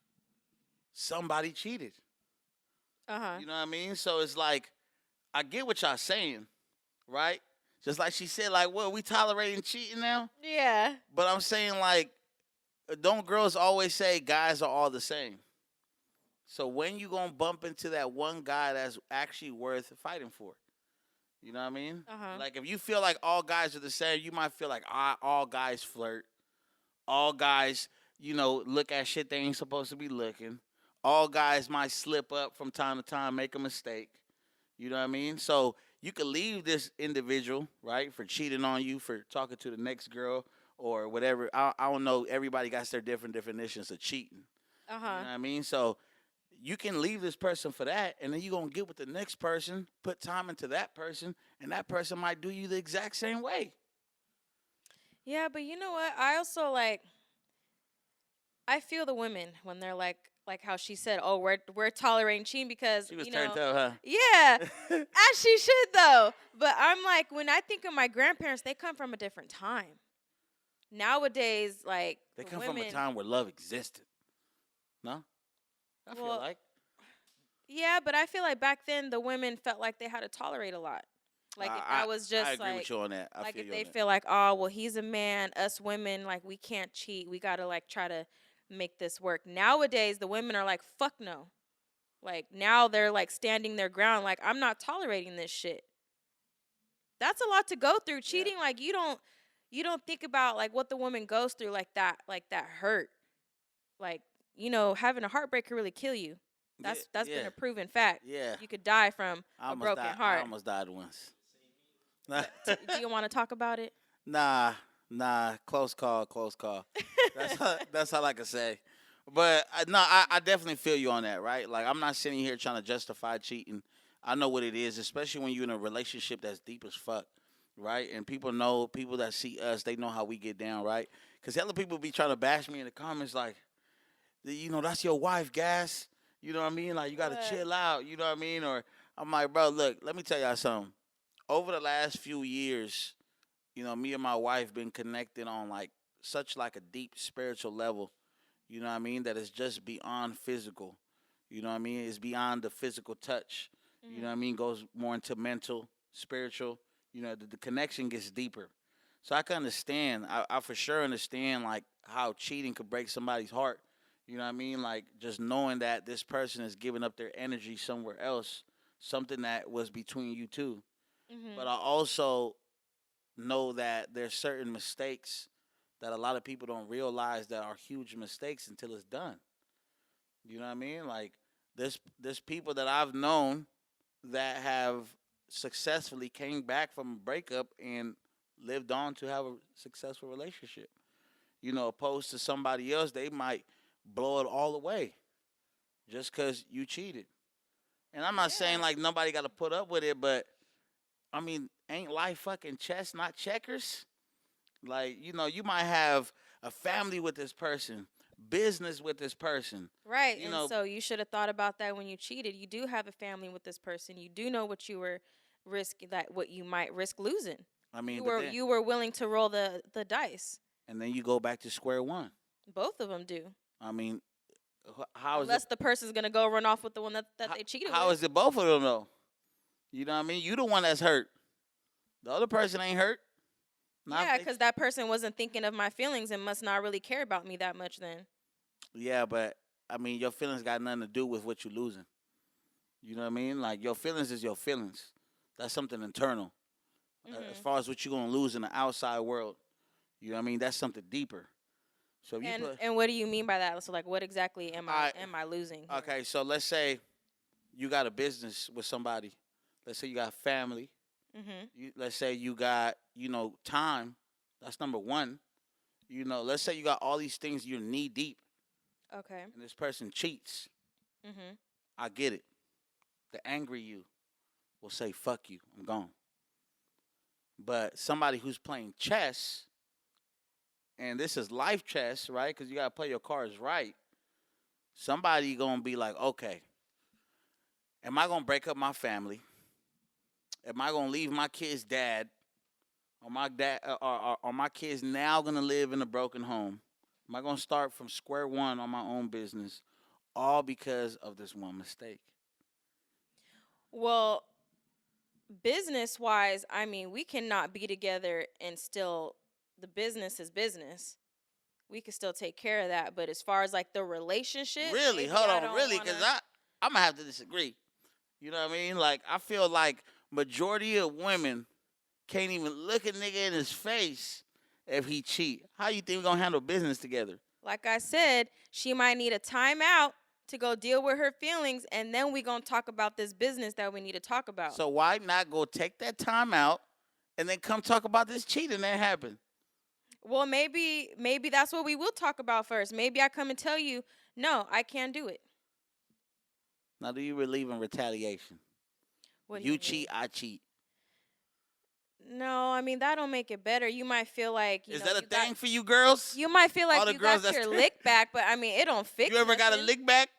[SPEAKER 1] somebody cheated.
[SPEAKER 2] Uh-huh.
[SPEAKER 1] You know what I mean? So it's like, I get what y'all saying, right? Just like she said, like, well, we tolerating cheating now?
[SPEAKER 2] Yeah.
[SPEAKER 1] But I'm saying, like, don't girls always say guys are all the same? So when you gonna bump into that one guy that's actually worth fighting for? You know what I mean?
[SPEAKER 2] Uh-huh.
[SPEAKER 1] Like, if you feel like all guys are the same, you might feel like all guys flirt. All guys, look at shit they ain't supposed to be looking. All guys might slip up from time to time, make a mistake. You know what I mean? So you could leave this individual, right, for cheating on you, for talking to the next girl or whatever. I don't know. Everybody got their different definitions of cheating.
[SPEAKER 2] Uh-huh.
[SPEAKER 1] You know what I mean? So you can leave this person for that, and then you're going to get with the next person, put time into that person, and that person might do you the exact same way.
[SPEAKER 2] Yeah, but you know what? I also, I feel the women when they're like how she said, oh, we're tolerating cheating because,
[SPEAKER 1] She was turned up, huh?
[SPEAKER 2] Yeah, as she should, though. But I'm like, when I think of my grandparents, they come from a different time. Nowadays, like,
[SPEAKER 1] they come
[SPEAKER 2] women,
[SPEAKER 1] from a time where love existed. No? I feel like.
[SPEAKER 2] Yeah, but I feel like back then the women felt like they had to tolerate a lot. Like if I was just
[SPEAKER 1] I agree with you on that.
[SPEAKER 2] like if they feel like, oh well, he's a man, us women, like we can't cheat. We gotta like try to make this work. Nowadays the women are like, fuck no. Like now they're like standing their ground, like I'm not tolerating this shit. That's a lot to go through. Cheating, like you don't think about like what the woman goes through, like that hurt. Like, having a heartbreak can really kill you. That's been a proven fact.
[SPEAKER 1] Yeah.
[SPEAKER 2] You could die from a broken heart.
[SPEAKER 1] I almost died once.
[SPEAKER 2] Do you want to talk about it?
[SPEAKER 1] Nah. Nah, close call, close call. That's all I can say. But no, I definitely feel you on that, right? Like I'm not sitting here trying to justify cheating. I know what it is, especially when you're in a relationship that's deep as fuck, right? And people that see us, they know how we get down, right? Because hella people be trying to bash me in the comments, like, that's your wife, Gas. You know what I mean? Like you got to
[SPEAKER 2] What?
[SPEAKER 1] chill out. You know what I mean? Or I'm like, bro, look, let me tell y'all something. Over the last few years, me and my wife been connected on like such like a deep spiritual level. You know what I mean? That is just beyond physical. You know what I mean? It's beyond the physical touch. You know what I
[SPEAKER 2] Mhm.
[SPEAKER 1] mean? Goes more into mental, spiritual. The connection gets deeper. So I can understand. I for sure understand like how cheating could break somebody's heart. You know what I mean? Like just knowing that this person is giving up their energy somewhere else, something that was between you two. But
[SPEAKER 2] Mhm.
[SPEAKER 1] I also know that there's certain mistakes that a lot of people don't realize that are huge mistakes until it's done. You know what I mean? Like there's people that I've known that have successfully came back from a breakup and lived on to have a successful relationship. Opposed to somebody else, they might blow it all away just because you cheated. And I'm not saying
[SPEAKER 2] Yeah.
[SPEAKER 1] like nobody got to put up with it, but I mean, ain't life fucking chess, not checkers? Like, you might have a family with this person, business with this person.
[SPEAKER 2] Right.
[SPEAKER 1] You
[SPEAKER 2] And
[SPEAKER 1] know,
[SPEAKER 2] so you should have thought about that when you cheated. You do have a family with this person. You do know what you were what you might risk losing.
[SPEAKER 1] I mean,
[SPEAKER 2] You
[SPEAKER 1] but
[SPEAKER 2] were
[SPEAKER 1] then
[SPEAKER 2] you were willing to roll the dice.
[SPEAKER 1] and then you go back to square one.
[SPEAKER 2] Both of them do.
[SPEAKER 1] I mean, how is it?
[SPEAKER 2] Unless the person's going to go run off with the one that
[SPEAKER 1] How,
[SPEAKER 2] they cheated
[SPEAKER 1] how
[SPEAKER 2] with.
[SPEAKER 1] is it both of them though? You know what I mean? You the one that's hurt. The other person ain't hurt. Not
[SPEAKER 2] Yeah,
[SPEAKER 1] if
[SPEAKER 2] cuz that person wasn't thinking of my feelings and must not really care about me that much then.
[SPEAKER 1] yeah, but I mean, your feelings got nothing to do with what you're losing. You know what I mean? Like your feelings is your feelings. That's something internal. As
[SPEAKER 2] Mhm.
[SPEAKER 1] far as what you're gonna lose in the outside world, you know what I mean? That's something deeper. So if you
[SPEAKER 2] And
[SPEAKER 1] put,
[SPEAKER 2] and what do you mean by that? So like what exactly am I
[SPEAKER 1] I
[SPEAKER 2] am I losing here?
[SPEAKER 1] okay, so let's say you got a business with somebody. Let's say you got family.
[SPEAKER 2] Mhm.
[SPEAKER 1] Let's say you got time. That's number one. Let's say you got all these things you're knee deep,
[SPEAKER 2] Okay.
[SPEAKER 1] and this person cheats.
[SPEAKER 2] Mhm.
[SPEAKER 1] I get it. The angry you will say "fuck you," I'm gone. But somebody who's playing chess, and this is life chess, right? Because you gotta play your cards right. Somebody gonna be like, okay, am I gonna break up my family? Am I gonna leave my kid's dad? Are my kids now gonna live in a broken home? Am I gonna start from square one on my own business, all because of this one mistake?
[SPEAKER 2] Well, business wise, I mean, we cannot be together and still the business is business. We could still take care of that, but as far as like the relationship,
[SPEAKER 1] Really?
[SPEAKER 2] maybe
[SPEAKER 1] Hold
[SPEAKER 2] I
[SPEAKER 1] on,
[SPEAKER 2] don't
[SPEAKER 1] really?
[SPEAKER 2] want
[SPEAKER 1] Because
[SPEAKER 2] to.
[SPEAKER 1] I'm gonna have to disagree. You know what I mean? Like I feel like majority of women can't even look a nigga in his face if he cheat. How you think we gonna handle business together?
[SPEAKER 2] Like I said, she might need a timeout to go deal with her feelings, and then we gonna talk about this business that we need to talk about.
[SPEAKER 1] So why not go take that time out and then come talk about this cheating that happened?
[SPEAKER 2] Well, maybe that's what we will talk about first. Maybe I come and tell you, no, I can't do it.
[SPEAKER 1] Now, do you believe in retaliation?
[SPEAKER 2] What do
[SPEAKER 1] You
[SPEAKER 2] you mean?
[SPEAKER 1] cheat, I cheat.
[SPEAKER 2] No, I mean that don't make it better. You might feel like
[SPEAKER 1] Is that a
[SPEAKER 2] you got
[SPEAKER 1] thing for you girls?
[SPEAKER 2] you might feel
[SPEAKER 1] All
[SPEAKER 2] like
[SPEAKER 1] the
[SPEAKER 2] you
[SPEAKER 1] girls
[SPEAKER 2] got
[SPEAKER 1] that's
[SPEAKER 2] your lick back, but I mean it don't
[SPEAKER 1] you
[SPEAKER 2] fix
[SPEAKER 1] ever got a
[SPEAKER 2] nothing.
[SPEAKER 1] lick back?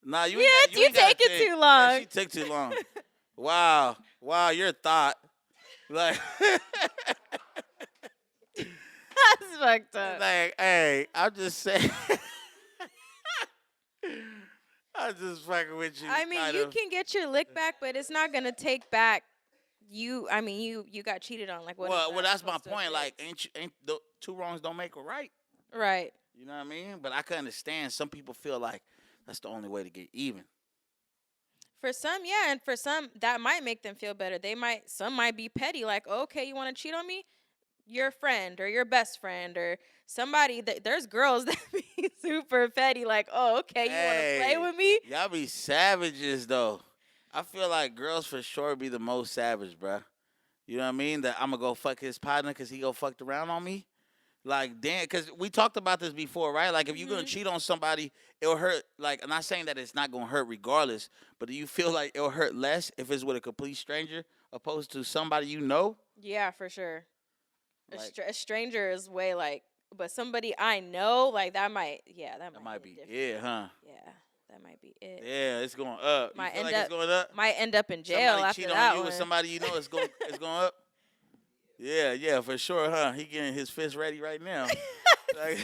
[SPEAKER 1] Nah, you ain't
[SPEAKER 2] Yeah,
[SPEAKER 1] got you
[SPEAKER 2] you
[SPEAKER 1] ain't got a
[SPEAKER 2] take it
[SPEAKER 1] thing.
[SPEAKER 2] too
[SPEAKER 1] Yeah,
[SPEAKER 2] long.
[SPEAKER 1] she took too long. Wow, wow, your thought. Like,
[SPEAKER 2] That's fucked up.
[SPEAKER 1] like, hey, I'm just saying. I'm just fucking with you,
[SPEAKER 2] I mean,
[SPEAKER 1] kind
[SPEAKER 2] you
[SPEAKER 1] of.
[SPEAKER 2] can get your lick back, but it's not gonna take back you. I mean, you got cheated on. Like, what is
[SPEAKER 1] Well,
[SPEAKER 2] that
[SPEAKER 1] that's my
[SPEAKER 2] supposed to
[SPEAKER 1] point. Like,
[SPEAKER 2] fix?
[SPEAKER 1] ain't the two wrongs don't make a right.
[SPEAKER 2] Right.
[SPEAKER 1] You know what I mean? But I can understand some people feel like that's the only way to get even.
[SPEAKER 2] For some, yeah, and for some, that might make them feel better. Some might be petty, like, okay, you want to cheat on me? Your friend or your best friend or somebody that there's girls that be super petty, like, oh, okay, you want to play
[SPEAKER 1] Hey,
[SPEAKER 2] with me?
[SPEAKER 1] y'all be savages though. I feel like girls for sure be the most savage, bruh. You know what I mean? That I'm gonna go fuck his partner because he go fucked around on me. Like, damn, because we talked about this before, right? Like, if you're gonna cheat on somebody, it'll hurt. Like, I'm not saying that it's not gonna hurt regardless, but do you feel like it'll hurt less if it's with a complete stranger opposed to somebody you know?
[SPEAKER 2] Yeah, for sure.
[SPEAKER 1] Like,
[SPEAKER 2] A stranger is way like, but somebody I know, like that might, yeah, that
[SPEAKER 1] that
[SPEAKER 2] might
[SPEAKER 1] might
[SPEAKER 2] hit
[SPEAKER 1] be
[SPEAKER 2] different.
[SPEAKER 1] it, huh?
[SPEAKER 2] Yeah, that might be it.
[SPEAKER 1] Yeah, it's going up. You
[SPEAKER 2] Might
[SPEAKER 1] feel
[SPEAKER 2] end
[SPEAKER 1] like it's
[SPEAKER 2] up,
[SPEAKER 1] going up?
[SPEAKER 2] might end up in jail
[SPEAKER 1] Somebody
[SPEAKER 2] after
[SPEAKER 1] cheat on
[SPEAKER 2] that
[SPEAKER 1] you
[SPEAKER 2] one.
[SPEAKER 1] with somebody you know, it's going up. Yeah, for sure, huh? He getting his fist ready right now. Like,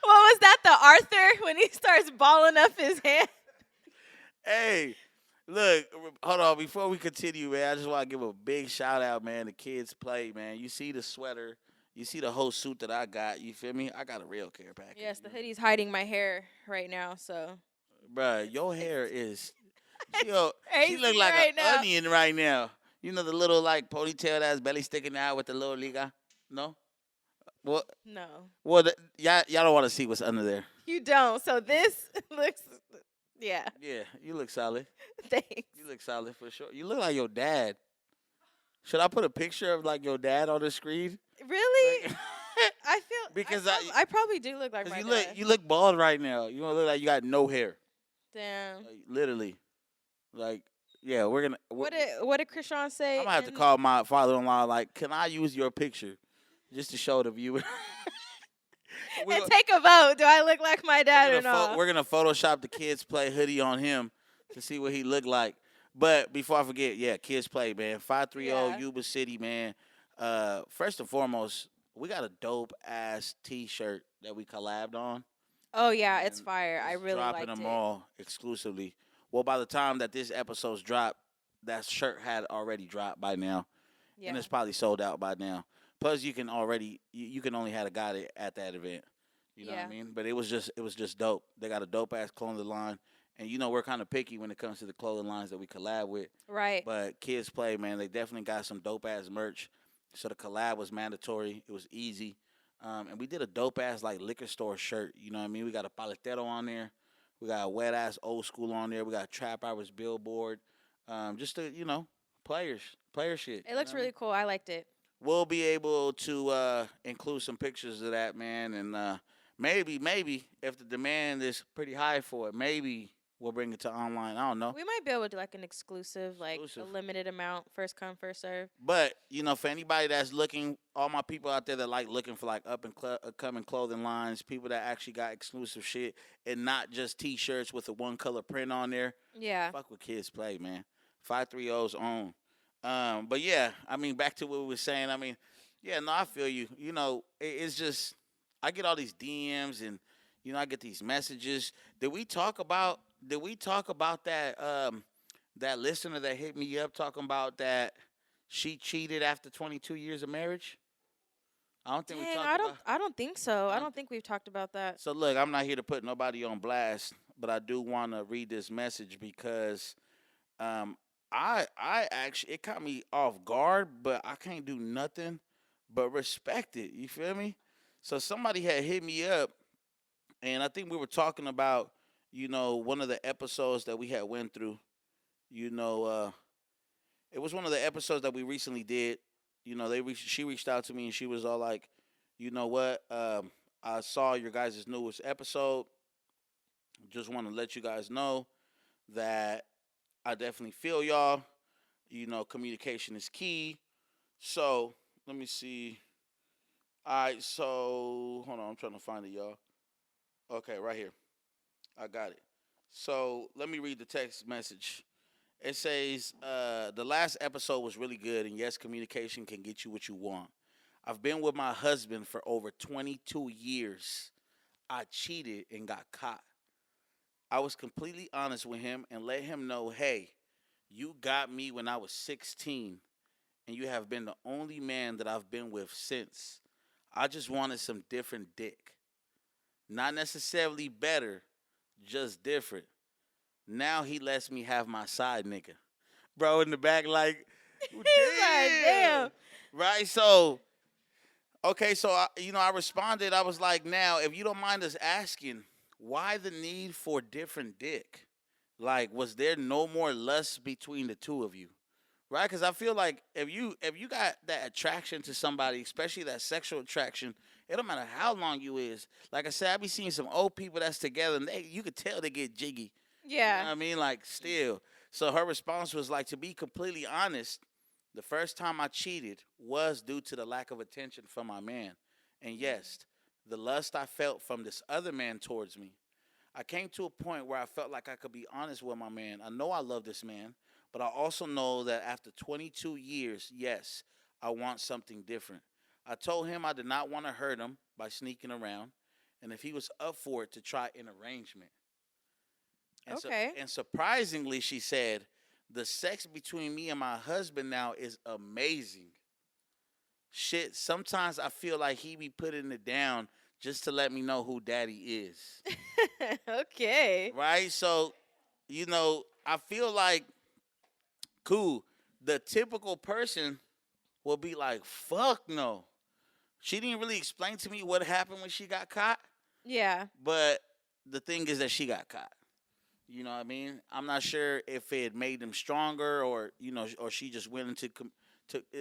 [SPEAKER 2] What was that? The Arthur when he starts balling up his hand.
[SPEAKER 1] hey, look, hold on. Before we continue, man, I just want to give a big shout out, man. The kids play, man. You see the sweater, you see the whole suit that I got. You feel me? I got a real care package.
[SPEAKER 2] Yes, the hoodie's hiding my hair right now, so.
[SPEAKER 1] Bruh, your hair is, yo, she
[SPEAKER 2] Crazy
[SPEAKER 1] look like
[SPEAKER 2] right
[SPEAKER 1] an
[SPEAKER 2] now.
[SPEAKER 1] onion right now. You know the little like ponytail that's belly sticking out with the little liga? No? What?
[SPEAKER 2] No,
[SPEAKER 1] Well, y'all don't want to see what's under there.
[SPEAKER 2] you don't. So this looks, yeah.
[SPEAKER 1] Yeah, you look solid.
[SPEAKER 2] Thanks.
[SPEAKER 1] You look solid for sure. You look like your dad. Should I put a picture of like your dad on the screen?
[SPEAKER 2] Really?
[SPEAKER 1] Like,
[SPEAKER 2] I feel
[SPEAKER 1] because
[SPEAKER 2] I probably do look like my dad.
[SPEAKER 1] you look bald right now. You don't look like you got no hair.
[SPEAKER 2] Damn.
[SPEAKER 1] Like, literally. Like, yeah, we're gonna.
[SPEAKER 2] What did Krishan say?
[SPEAKER 1] I'm gonna have to call my father-in-law. Like, can I use your picture just to show the viewer?
[SPEAKER 2] And take a vote. Do I look like my dad or not?
[SPEAKER 1] We're gonna Photoshop the kids play hoodie on him to see what he looked like. But before I forget, yeah, kids play, man. 530
[SPEAKER 2] Yeah.
[SPEAKER 1] Yuba City, man. First and foremost, we got a dope ass T-shirt that we collabed on.
[SPEAKER 2] Oh yeah, it's
[SPEAKER 1] And
[SPEAKER 2] fire. I
[SPEAKER 1] it's
[SPEAKER 2] really
[SPEAKER 1] dropping
[SPEAKER 2] liked
[SPEAKER 1] them
[SPEAKER 2] it.
[SPEAKER 1] all exclusively. Well, by the time that this episode's dropped, that shirt had already dropped by now,
[SPEAKER 2] Yeah.
[SPEAKER 1] and it's probably sold out by now. Plus, you can only had a guy at that event. You know what I
[SPEAKER 2] Yeah.
[SPEAKER 1] mean? But it was just dope. They got a dope ass clothing line, and you know we're kind of picky when it comes to the clothing lines that we collab with.
[SPEAKER 2] Right.
[SPEAKER 1] But Kids Play, man, they definitely got some dope ass merch. So the collab was mandatory. It was easy. And we did a dope ass like liquor store shirt. You know what I mean? We got a paletero on there. We got a wet ass old school on there. We got Trap Hours billboard. Just the player shit.
[SPEAKER 2] It looks really cool. I liked it.
[SPEAKER 1] We'll be able to include some pictures of that, man, and maybe if the demand is pretty high for it, maybe we'll bring it to online. I don't know.
[SPEAKER 2] We might be able to do like an exclusive, like
[SPEAKER 1] Exclusive.
[SPEAKER 2] a limited amount, first come, first serve.
[SPEAKER 1] But for anybody that's looking, all my people out there that like looking for like up and coming clothing lines, people that actually got exclusive shit and not just T-shirts with a one color print on there.
[SPEAKER 2] Yeah.
[SPEAKER 1] Fuck with Kids Play, man. 530's own. But yeah, I mean, back to what we were saying. I mean, yeah, no, I feel you. It's just I get all these DMs and I get these messages. Did we talk about that that listener that hit me up talking about that she cheated after 22 years of marriage? I don't think we talked about.
[SPEAKER 2] I don't think so. I don't think we've talked about that.
[SPEAKER 1] So look, I'm not here to put nobody on blast, but I do want to read this message because I actually, it caught me off guard, but I can't do nothing but respect it. You feel me? So somebody had hit me up, and I think we were talking about, one of the episodes that we had went through. It was one of the episodes that we recently did. She reached out to me, and she was all like, you know what? I saw your guys' newest episode. Just want to let you guys know that I definitely feel y'all. Communication is key. So, let me see. All right, so, hold on. I'm trying to find it, y'all. Okay, right here. I got it. So, let me read the text message. It says, the last episode was really good, and yes, communication can get you what you want. I've been with my husband for over 22 years. I cheated and got caught. I was completely honest with him and let him know, hey, you got me when I was 16, and you have been the only man that I've been with since. I just wanted some different dick. Not necessarily better, just different. Now he lets me have my side nigga. Bro in the back like,
[SPEAKER 2] Damn.
[SPEAKER 1] Right? So, okay, so, I responded. I was like, now, if you don't mind us asking, why the need for different dick? Like, was there no more lust between the two of you? right? Because I feel like if you got that attraction to somebody, especially that sexual attraction, it don't matter how long you is. Like I said, I be seeing some old people that's together, and you could tell they get jiggy. You know
[SPEAKER 2] Yeah.
[SPEAKER 1] what I mean? Like still. So her response was like, to be completely honest, the first time I cheated was due to the lack of attention from my man, and yes, the lust I felt from this other man towards me. I came to a point where I felt like I could be honest with my man. I know I love this man, but I also know that after 22 years, yes, I want something different. I told him I did not want to hurt him by sneaking around, and if he was up for it, to try an arrangement.
[SPEAKER 2] Okay.
[SPEAKER 1] And surprisingly, she said, the sex between me and my husband now is amazing. Shit, sometimes I feel like he be putting it down just to let me know who daddy is.
[SPEAKER 2] Okay.
[SPEAKER 1] Right? So, I feel like, cool, the typical person will be like, fuck no. She didn't really explain to me what happened when she got caught,
[SPEAKER 2] Yeah.
[SPEAKER 1] but the thing is that she got caught. You know what I mean? I'm not sure if it made them stronger, or or she just went into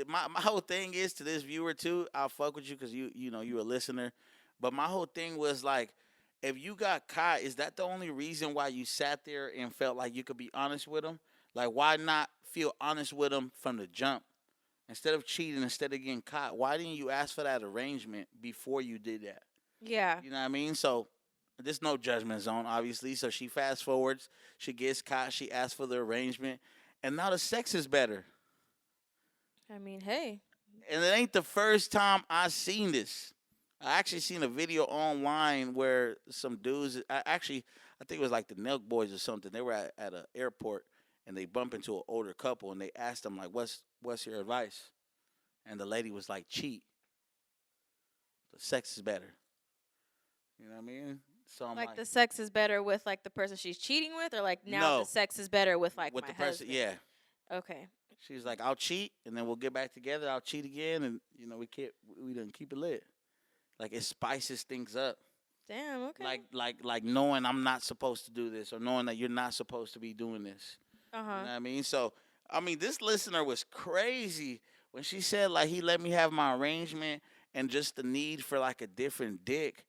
[SPEAKER 1] my whole thing is, to this viewer too. I'll fuck with you because you're a listener, but my whole thing was like, if you got caught, is that the only reason why you sat there and felt like you could be honest with them? Like, why not feel honest with them from the jump? Instead of cheating, instead of getting caught, why didn't you ask for that arrangement before you did that?
[SPEAKER 2] Yeah.
[SPEAKER 1] You know what I mean? So there's no judgment zone, obviously. So she fast forwards, she gets caught, she asks for the arrangement, and now the sex is better.
[SPEAKER 2] I mean, hey.
[SPEAKER 1] And it ain't the first time I seen this. I actually seen a video online where some dudes, I think it was like the Nelk Boys or something. They were at an airport, and they bump into an older couple, and they asked them like, "What's your advice?" And the lady was like, "Cheat. The sex is better." You know what I mean? So I'm
[SPEAKER 2] Like the sex is better with like the person she's cheating with, or like now
[SPEAKER 1] No.
[SPEAKER 2] the sex is better with like
[SPEAKER 1] with
[SPEAKER 2] my
[SPEAKER 1] the person,
[SPEAKER 2] husband?
[SPEAKER 1] yeah.
[SPEAKER 2] Okay.
[SPEAKER 1] She's like, "I'll cheat, and then we'll get back together. I'll cheat again, and we didn't keep it lit. Like, it spices things up.
[SPEAKER 2] Damn. Okay.
[SPEAKER 1] Like knowing I'm not supposed to do this, or knowing that you're not supposed to be doing this.
[SPEAKER 2] Uh
[SPEAKER 1] You know
[SPEAKER 2] huh.
[SPEAKER 1] what I mean? So, I mean, this listener was crazy when she said like he let me have my arrangement, and just the need for like a different dick.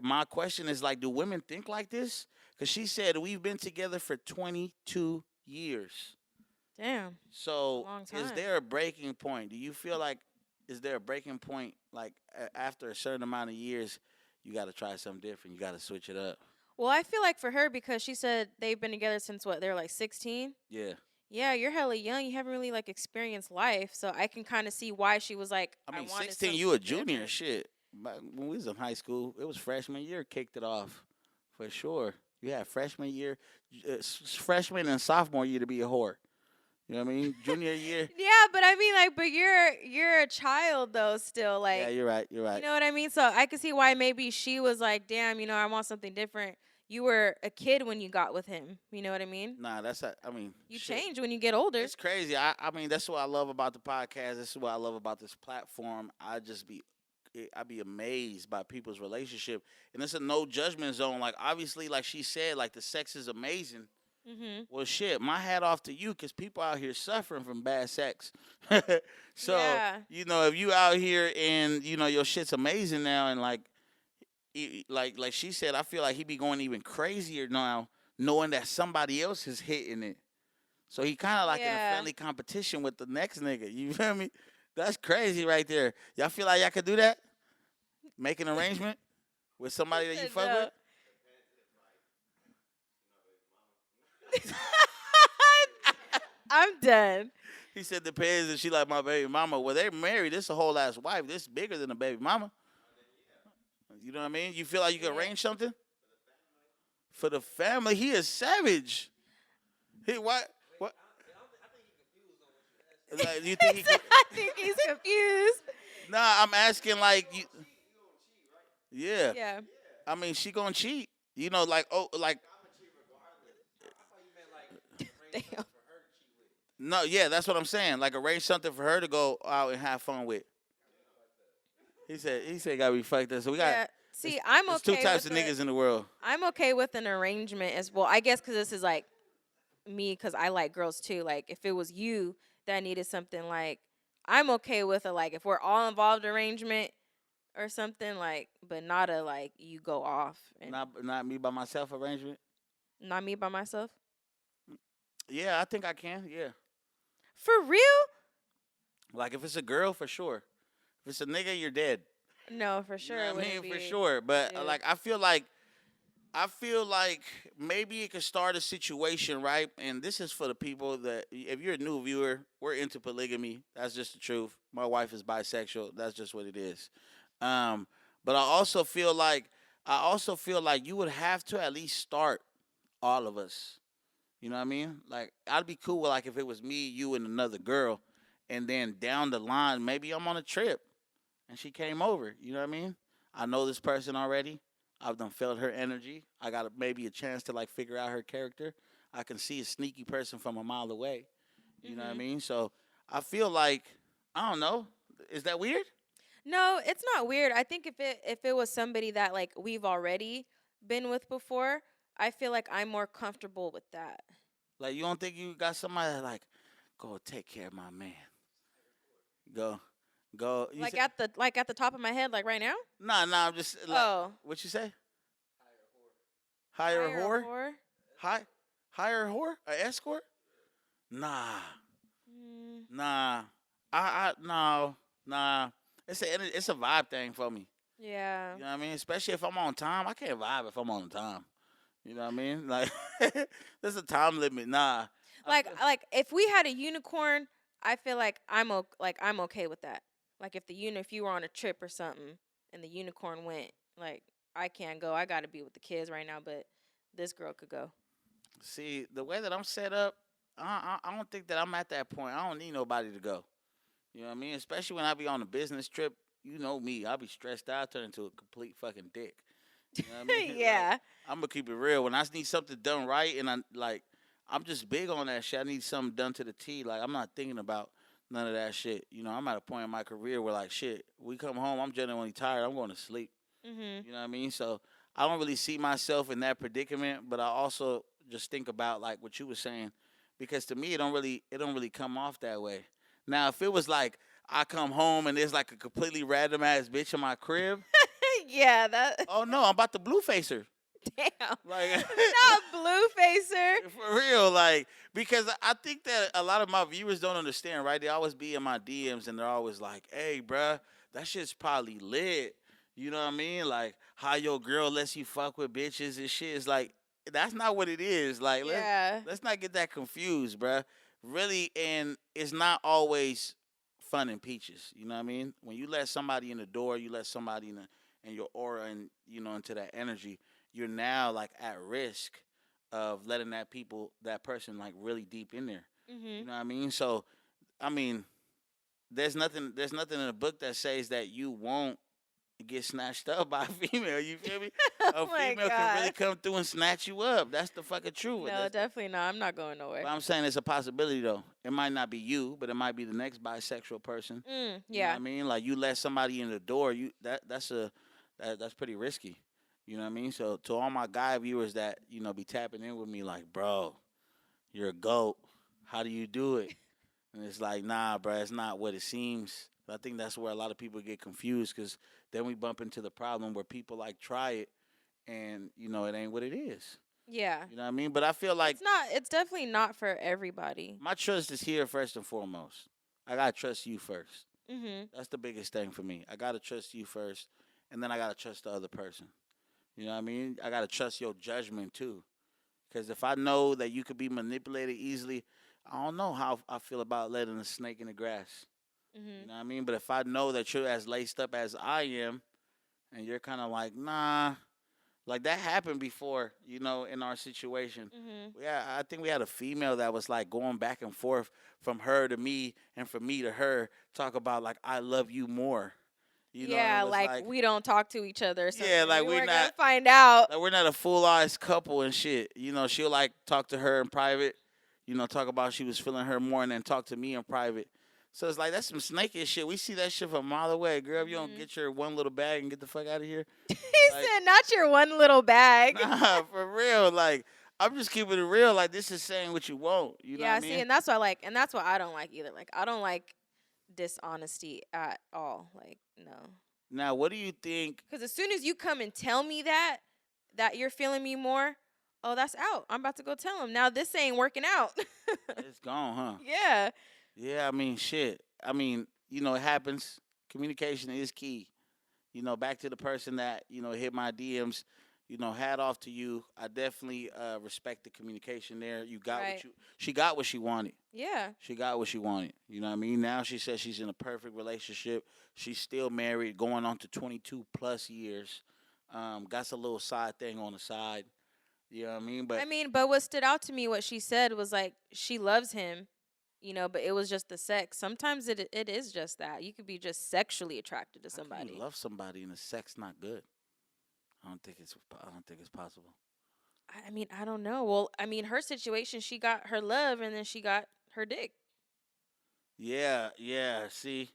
[SPEAKER 1] My question is like, do women think like this? Because she said we've been together for 22 years.
[SPEAKER 2] Damn.
[SPEAKER 1] So,
[SPEAKER 2] Long
[SPEAKER 1] is
[SPEAKER 2] time.
[SPEAKER 1] there a breaking point? Do you feel like, is there a breaking point, like after a certain amount of years, you got to try something different? You got to switch it up.
[SPEAKER 2] Well, I feel like for her, because she said they've been together since what, they're like 16.
[SPEAKER 1] Yeah.
[SPEAKER 2] Yeah, you're hella young. You haven't really like experienced life, so I can kind of see why she was like,
[SPEAKER 1] I mean,
[SPEAKER 2] wanted
[SPEAKER 1] 16, you a
[SPEAKER 2] something
[SPEAKER 1] junior.
[SPEAKER 2] different.
[SPEAKER 1] Shit. When we was in high school, it was freshman year, kicked it off. For sure. You had freshman year, freshman and sophomore year to be a whore. You know what I mean? Junior year.
[SPEAKER 2] Yeah, but I mean, like, but you're a child though, still,
[SPEAKER 1] Yeah,
[SPEAKER 2] like,
[SPEAKER 1] you're right. You're right.
[SPEAKER 2] you know what I mean? So I can see why maybe she was like, damn, I want something different. You were a kid when you got with him. You know what I mean?
[SPEAKER 1] Nah, I mean,
[SPEAKER 2] You
[SPEAKER 1] shit.
[SPEAKER 2] change when you get older.
[SPEAKER 1] It's crazy. I mean, that's what I love about the podcast. This is what I love about this platform. I be amazed by people's relationship, and it's a no judgment zone. Like, obviously, like she said, like the sex is amazing.
[SPEAKER 2] Mhm.
[SPEAKER 1] Well, shit, my hat off to you, because people out here suffering from bad sex. So,
[SPEAKER 2] Yeah.
[SPEAKER 1] if you out here and your shit's amazing now, and like she said, I feel like he be going even crazier now, knowing that somebody else is hitting it. So he kind of like in a
[SPEAKER 2] Yeah.
[SPEAKER 1] friendly competition with the next nigga. You feel me? That's crazy right there. Y'all feel like y'all could do that? Make an arrangement with somebody that you fuck
[SPEAKER 2] No.
[SPEAKER 1] with?
[SPEAKER 2] I'm done.
[SPEAKER 1] He said depends if she like my baby mama. Well, they're married. This a whole ass wife. This bigger than a baby mama. You know what I mean? You feel like you can
[SPEAKER 2] Yeah.
[SPEAKER 1] arrange something? For the family, he is savage. He what? What? Like, you think he could?
[SPEAKER 2] I think he's confused.
[SPEAKER 1] Nah, I'm asking like you. Yeah.
[SPEAKER 2] Yeah.
[SPEAKER 1] I mean, she gonna cheat. Like
[SPEAKER 2] Damn.
[SPEAKER 1] no, yeah, that's what I'm saying. Like, arrange something for her to go out and have fun with. He said gotta be fucked up. So we got.
[SPEAKER 2] Yeah. See, I'm
[SPEAKER 1] There's
[SPEAKER 2] okay
[SPEAKER 1] two types
[SPEAKER 2] with
[SPEAKER 1] of niggas in the world.
[SPEAKER 2] I'm okay with an arrangement as well. I guess because this is like me, because I like girls too. Like, if it was you, that needed something like I'm okay with a like if we're all involved arrangement or something like, but not a like you go off and
[SPEAKER 1] Not me by myself arrangement.
[SPEAKER 2] not me by myself.
[SPEAKER 1] Yeah, I think I can. Yeah,
[SPEAKER 2] For real?
[SPEAKER 1] like if it's a girl, for sure. If it's a nigga, you're dead.
[SPEAKER 2] No, for
[SPEAKER 1] You
[SPEAKER 2] sure
[SPEAKER 1] know
[SPEAKER 2] it
[SPEAKER 1] what I
[SPEAKER 2] wouldn't
[SPEAKER 1] mean? For
[SPEAKER 2] be.
[SPEAKER 1] sure. But
[SPEAKER 2] Dude.
[SPEAKER 1] like I feel like maybe it could start a situation, right? And this is for the people that, if you're a new viewer, we're into polygamy. That's just the truth. My wife is bisexual. That's just what it is. Um, but I also feel like you would have to at least start all of us. You know what I mean? Like I'd be cool with like if it was me, you, and another girl, and then down the line, maybe I'm on a trip and she came over. You know what I mean? I know this person already. I've done felt her energy. I got maybe a chance to like figure out her character. I can see a sneaky person from a mile away. You know what I mean? So I feel like I don't know. Is that weird?
[SPEAKER 2] No, it's not weird. I think if it was somebody that like we've already been with before, I feel like I'm more comfortable with that.
[SPEAKER 1] Like you don't think you got somebody that like go take care of my man? Go, go. You
[SPEAKER 2] Like
[SPEAKER 1] say,
[SPEAKER 2] at the top of my head, like right now.
[SPEAKER 1] nah. I'm just like
[SPEAKER 2] Oh,
[SPEAKER 1] what you say? Hire a whore? Hi, hire a whore? A escort? Nah,
[SPEAKER 2] Mm,
[SPEAKER 1] nah. No, nah. It's a vibe thing for me.
[SPEAKER 2] yeah.
[SPEAKER 1] You know what I mean? Especially if I'm on time. I can't vibe if I'm on time. You know what I mean? Like there's a time limit. Nah.
[SPEAKER 2] Like if we had a unicorn, I feel like I'm okay with that. Like if you were on a trip or something and the unicorn went, like I can't go. I got to be with the kids right now, but this girl could go.
[SPEAKER 1] See, the way that I'm set up, I don't think that I'm at that point. I don't need nobody to go. You know what I mean? Especially when I be on a business trip. You know me. I be stressed out, turn into a complete fucking dick. You know what I mean? Like,
[SPEAKER 2] Yeah.
[SPEAKER 1] I'm gonna keep it real. When I need something done right, and I'm just big on that shit. I need something done to the T. Like I'm not thinking about none of that shit. You know, I'm at a point in my career where like shit. We come home, I'm genuinely tired. I'm going to sleep.
[SPEAKER 2] Mhm.
[SPEAKER 1] You know what I mean? So I don't really see myself in that predicament, but I also just think about like what you were saying, because to me it don't really come off that way. Now if it was like I come home and there's like a completely random ass bitch in my crib,
[SPEAKER 2] Yeah, that
[SPEAKER 1] oh no, I'm about to blue face her.
[SPEAKER 2] damn.
[SPEAKER 1] Like
[SPEAKER 2] Not blue facer.
[SPEAKER 1] for real, like because I think that a lot of my viewers don't understand, right? They always be in my DMs and they're always like, "Hey, bruh, that shit's probably lit." You know what I mean? Like how your girl lets you fuck with bitches and shit. Is like that's not what it is. Like
[SPEAKER 2] Yeah.
[SPEAKER 1] let's not get that confused, bruh. Really, and it's not always fun and peaches. You know what I mean? When you let somebody in the door, you let somebody in your aura and into that energy, you're now like at risk of letting that person like really deep in there. You
[SPEAKER 2] Mhm.
[SPEAKER 1] know what I mean? So I mean, there's nothing in the book that says that you won't get snatched up by a female. You feel me? A
[SPEAKER 2] Oh my
[SPEAKER 1] female can really
[SPEAKER 2] god.
[SPEAKER 1] come through and snatch you up. That's the fucking truth.
[SPEAKER 2] No, definitely not. I'm not going
[SPEAKER 1] But
[SPEAKER 2] nowhere.
[SPEAKER 1] I'm saying it's a possibility though. It might not be you, but it might be the next bisexual person. You know what
[SPEAKER 2] Yeah.
[SPEAKER 1] I mean? Like you let somebody in the door, that's pretty risky. You know what I mean? So to all my guy viewers that be tapping in with me, like, bro, you're a goat. How do you do it? And it's like, nah, bro, it's not what it seems. I think that's where a lot of people get confused because then we bump into the problem where people like try it and it ain't what it is.
[SPEAKER 2] Yeah.
[SPEAKER 1] You know what I mean? But I feel like
[SPEAKER 2] It's definitely not for everybody.
[SPEAKER 1] my trust is here first and foremost. I gotta trust you first.
[SPEAKER 2] Mhm.
[SPEAKER 1] That's the biggest thing for me. I gotta trust you first, and then I gotta trust the other person. You know what I mean? I gotta trust your judgment too. Because if I know that you could be manipulated easily, I don't know how I feel about letting a snake in the grass. You
[SPEAKER 2] Mhm.
[SPEAKER 1] know what I mean? But if I know that you're as laced up as I am, and you're kind of like, nah, like that happened before, in our situation.
[SPEAKER 2] Mhm.
[SPEAKER 1] Yeah, I think we had a female that was like going back and forth from her to me and from me to her, talk about like I love you more. And
[SPEAKER 2] Yeah,
[SPEAKER 1] it was
[SPEAKER 2] like
[SPEAKER 1] like,
[SPEAKER 2] we don't talk to each other or something.
[SPEAKER 1] yeah, like
[SPEAKER 2] We
[SPEAKER 1] we're
[SPEAKER 2] weren't gonna
[SPEAKER 1] not
[SPEAKER 2] find out.
[SPEAKER 1] like we're not a full eyes couple and shit. She'll like talk to her in private, talk about she was feeling her more and then talk to me in private. So it's like that's some snakish shit. We see that shit from a mile away. Girl, if you don't
[SPEAKER 2] Mhm.
[SPEAKER 1] get your one little bag and get the fuck out of here.
[SPEAKER 2] He
[SPEAKER 1] Like,
[SPEAKER 2] said, "Not your one little bag."
[SPEAKER 1] nah, for real. Like, I'm just keeping it real. Like this is saying what you want. You know what
[SPEAKER 2] Yeah,
[SPEAKER 1] I
[SPEAKER 2] see,
[SPEAKER 1] mean?
[SPEAKER 2] and that's what I like, and that's what I don't like either. Like, I don't like dishonesty at all. Like, no.
[SPEAKER 1] Now, what do you think?
[SPEAKER 2] Because as soon as you come and tell me that you're feeling me more, oh, that's out. I'm about to go tell him. Now this ain't working out.
[SPEAKER 1] It's gone, huh?
[SPEAKER 2] Yeah.
[SPEAKER 1] Yeah, I mean, shit. I mean, it happens. Communication is key. Back to the person that hit my DMs. Hat off to you. I definitely respect the communication there. You got
[SPEAKER 2] Right.
[SPEAKER 1] what you. She got what she wanted.
[SPEAKER 2] Yeah.
[SPEAKER 1] She got what she wanted. You know what I mean? Now she says she's in a perfect relationship. She's still married, going on to 22 plus years. Got a little side thing on the side. You know what I mean? But
[SPEAKER 2] But what stood out to me, what she said was like she loves him, but it was just the sex. Sometimes it is just that. You could be just sexually attracted to
[SPEAKER 1] how can
[SPEAKER 2] somebody.
[SPEAKER 1] you love somebody and the sex not good? I don't think it's possible.
[SPEAKER 2] I don't know. Well, her situation, she got her love and then she got her dick.
[SPEAKER 1] Yeah, yeah. See,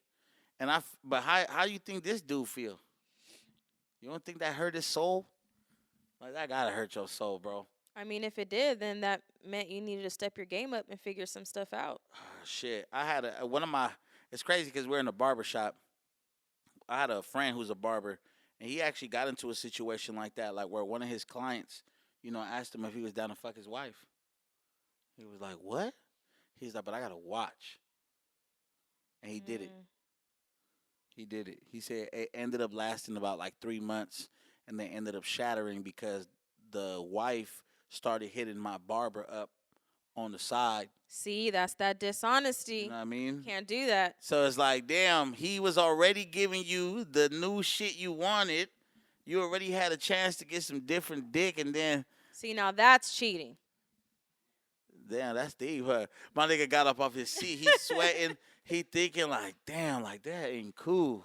[SPEAKER 1] but how you think this dude feel? You don't think that hurt his soul? Like that gotta hurt your soul, bro.
[SPEAKER 2] If it did, then that meant you needed to step your game up and figure some stuff out.
[SPEAKER 1] Shit, I had one of my. It's crazy because we're in a barber shop. I had a friend who's a barber, and he actually got into a situation like that, like where one of his clients, asked him if he was down to fuck his wife. He was like, "What?" He's like, "But I gotta watch," and he did it.
[SPEAKER 2] Mm.
[SPEAKER 1] He did it. He said it ended up lasting about like 3 months, and they ended up shattering because the wife started hitting my barber up on the side.
[SPEAKER 2] See, that's that dishonesty.
[SPEAKER 1] You know what I mean?
[SPEAKER 2] Can't do that.
[SPEAKER 1] So it's like, damn, he was already giving you the new shit you wanted. You already had a chance to get some different dick, and then,
[SPEAKER 2] See, now that's cheating.
[SPEAKER 1] damn, that's deep. Huh? My nigga got up off his seat. He's sweating. He thinking like, damn, like that ain't cool.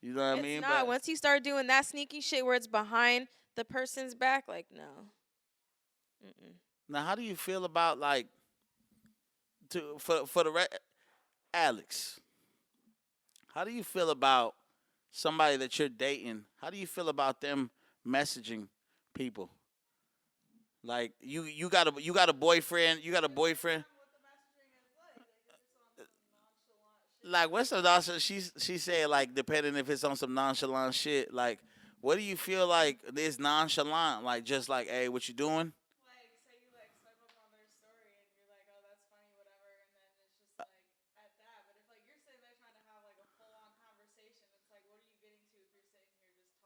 [SPEAKER 1] You know what I mean?
[SPEAKER 2] It's not. Once you start doing that sneaky shit where it's behind the person's back, like, no. Mm-mm.
[SPEAKER 1] Now, how do you feel about like Alex? How do you feel about somebody that you're dating? How do you feel about them messaging people? Like you got a boyfriend. You got a boyfriend. Like what's the nonchalant? She said like depending if it's on some nonchalant shit. Like what do you feel like is nonchalant? Like just like hey, what you doing?
[SPEAKER 2] Like, say you like swipe up on their story and you're like, oh, that's funny, whatever, and then it's just like at that. But if like you're sitting there trying to have like a full on conversation, it's like, what are you getting to if you're sitting here just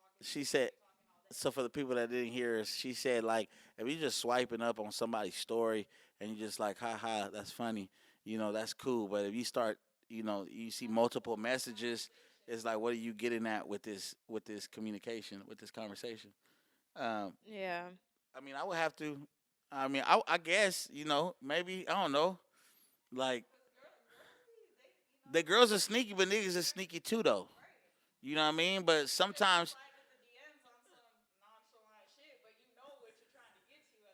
[SPEAKER 2] talking?
[SPEAKER 1] She said.
[SPEAKER 2] Talking all day.
[SPEAKER 1] So for the people that didn't hear her, she said like if you just swiping up on somebody's story and you just like ha ha that's funny, that's cool. But if you start, you see multiple messages, it's like what are you getting at with this communication with this conversation?
[SPEAKER 2] Yeah.
[SPEAKER 1] I would have to. I guess maybe I don't know. Like the girls are sneaky, but niggas are sneaky too though. You know what I mean? But sometimes.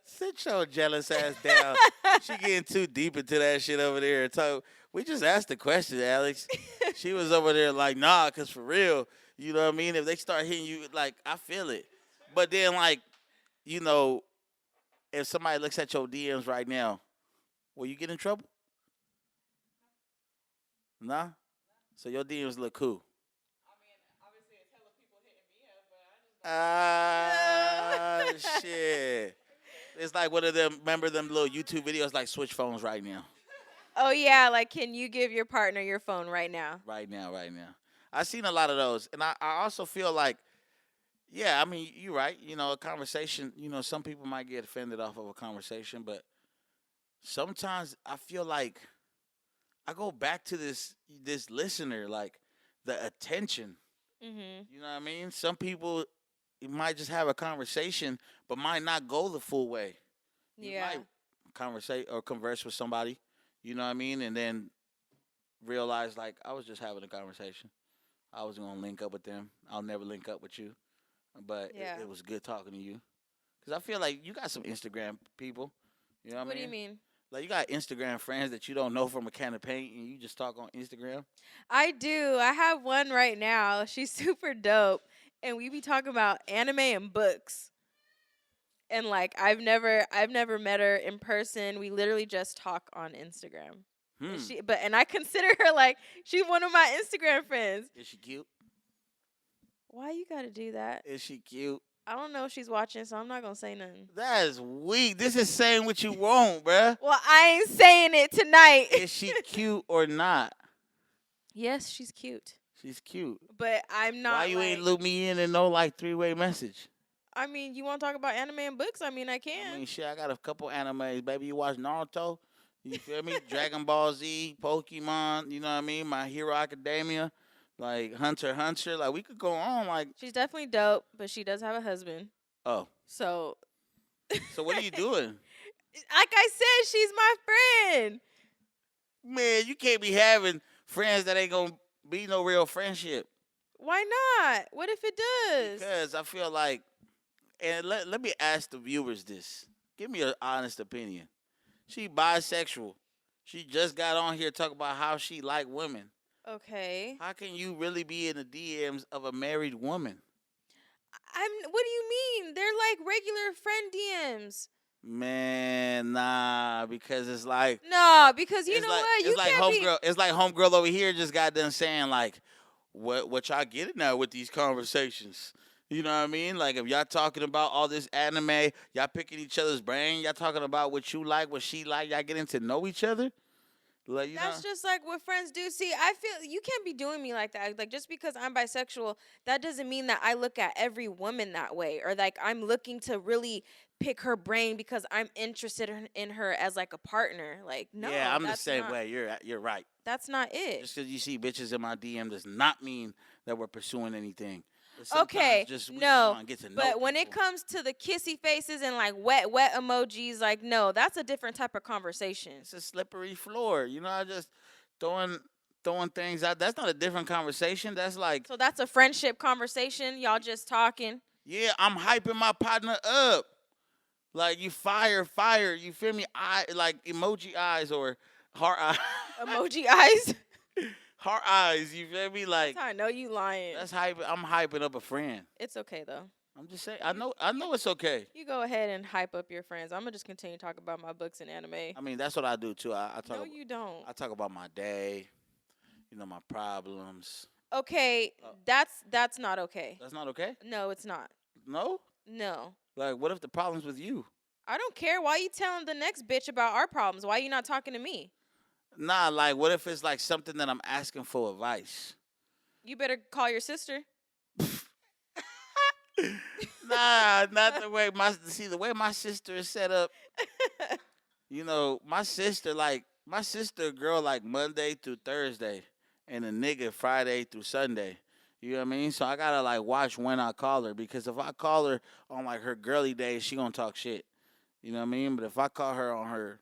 [SPEAKER 1] Sit your jealous ass down. She getting too deep into that shit over there. So we just asked the question, Alex. She was over there like, nah, cause for real, you know what I mean? If they start hitting you, like, I feel it. But then like, if somebody looks at your DMs right now, will you get in trouble? Nah? So your DMs look cool.
[SPEAKER 2] Obviously it's hella people hitting me up, but I just
[SPEAKER 1] Ah, shit. It's like one of them, remember them little YouTube videos like switch phones right now.
[SPEAKER 2] Oh yeah, like can you give your partner your phone right now?
[SPEAKER 1] Right now, right now. I've seen a lot of those. And I also feel like, yeah, you're right. A conversation, some people might get offended off of a conversation, but sometimes I feel like I go back to this listener, like the attention.
[SPEAKER 2] Mhm.
[SPEAKER 1] You know what I mean? Some people you might just have a conversation, but might not go the full way. You
[SPEAKER 2] Yeah.
[SPEAKER 1] might conversate or converse with somebody, you know what I mean, and then realize like I was just having a conversation. I was gonna link up with them. I'll never link up with you, but
[SPEAKER 2] Yeah.
[SPEAKER 1] it was good talking to you. Cause I feel like you got some Instagram people. You know what I
[SPEAKER 2] What do
[SPEAKER 1] mean?
[SPEAKER 2] you mean?
[SPEAKER 1] Like you got Instagram friends that you don't know from a can of paint, and you just talk on Instagram.
[SPEAKER 2] I do. I have one right now. She's super dope. And we be talking about anime and books. and like I've never met her in person. We literally just talk on Instagram. And I consider her like she's one of my Instagram friends.
[SPEAKER 1] Is she cute?
[SPEAKER 2] Why you gotta do that?
[SPEAKER 1] Is she cute?
[SPEAKER 2] I don't know if she's watching, so I'm not gonna say nothing.
[SPEAKER 1] That is weak. This is saying what you want, bruh.
[SPEAKER 2] Well, I ain't saying it tonight.
[SPEAKER 1] Is she cute or not?
[SPEAKER 2] Yes, she's cute.
[SPEAKER 1] She's cute.
[SPEAKER 2] But I'm not.
[SPEAKER 1] Why you ain't loop me in and no like 3-way message?
[SPEAKER 2] I mean, you want to talk about anime and books? I mean, I can.
[SPEAKER 1] I mean, shit, I got a couple animes, baby. You watch Naruto? You feel me? Dragon Ball Z, Pokemon, you know what I mean? My Hero Academia, like Hunter x Hunter. Like, we could go on. Like,
[SPEAKER 2] she's definitely dope, but she does have a husband.
[SPEAKER 1] Oh.
[SPEAKER 2] So
[SPEAKER 1] what are you doing?
[SPEAKER 2] Like I said, she's my friend.
[SPEAKER 1] Man, you can't be having friends that ain't going to be no real friendship.
[SPEAKER 2] Why not? What if it does?
[SPEAKER 1] Because I feel like, and let me ask the viewers this. Give me an honest opinion. She bisexual. She just got on here talking about how she like women.
[SPEAKER 2] Okay.
[SPEAKER 1] How can you really be in the DMs of a married woman?
[SPEAKER 2] What do you mean? They're like regular friend DMs.
[SPEAKER 1] Man, nah, because it's like
[SPEAKER 2] no, because you know
[SPEAKER 1] like,
[SPEAKER 2] what?
[SPEAKER 1] It's like homegirl. It's like homegirl over here just got done saying like, what y'all getting at with these conversations? You know what I mean? Like, if y'all talking about all this anime, y'all picking each other's brain, y'all talking about what you like, what she like, y'all getting to know each other. Like,
[SPEAKER 2] that's just like what friends do. See, I feel you can't be doing me like that. Like, just because I'm bisexual, that doesn't mean that I look at every woman that way, or like I'm looking to really pick her brain because I'm interested in her as like a partner. Like, no.
[SPEAKER 1] Yeah, I'm the same way. You're right.
[SPEAKER 2] That's not it.
[SPEAKER 1] Just because you see bitches in my DM does not mean that we're pursuing anything.
[SPEAKER 2] Okay, no, but when
[SPEAKER 1] people.
[SPEAKER 2] it comes to the kissy faces and like wet emojis, like no, that's a different type of conversation.
[SPEAKER 1] It's a slippery floor, you know. I just throwing things out. That's not a different conversation. That's like
[SPEAKER 2] so that's a friendship conversation. Y'all just talking.
[SPEAKER 1] Yeah, I'm hyping my partner up. Like you fire. You feel me? Like emoji eyes or heart eyes.
[SPEAKER 2] Emoji eyes.
[SPEAKER 1] Heart eyes, you feel me? Like
[SPEAKER 2] that's how I know you lying.
[SPEAKER 1] That's hype. I'm hyping up a friend.
[SPEAKER 2] It's okay though.
[SPEAKER 1] I'm just saying. I know it's okay.
[SPEAKER 2] You go ahead and hype up your friends. I'm gonna just continue to talk about my books and anime.
[SPEAKER 1] I mean, that's what I do too. I talk.
[SPEAKER 2] No, you don't.
[SPEAKER 1] I talk about my day. You know, my problems.
[SPEAKER 2] Okay, that's not okay.
[SPEAKER 1] That's not okay?
[SPEAKER 2] No, it's not.
[SPEAKER 1] No?
[SPEAKER 2] No.
[SPEAKER 1] Like, what if the problem's with you?
[SPEAKER 2] I don't care. Why you telling the next bitch about our problems? Why you not talking to me?
[SPEAKER 1] Nah, like, what if it's like something that I'm asking for advice?
[SPEAKER 2] You better call your sister.
[SPEAKER 1] Nah, not the way the way my sister is set up. You know, my sister girl like Monday through Thursday, and a nigga Friday through Sunday. You know what I mean? So I gotta like watch when I call her, because if I call her on like her girly days, she gonna talk shit. You know what I mean? But if I call her on her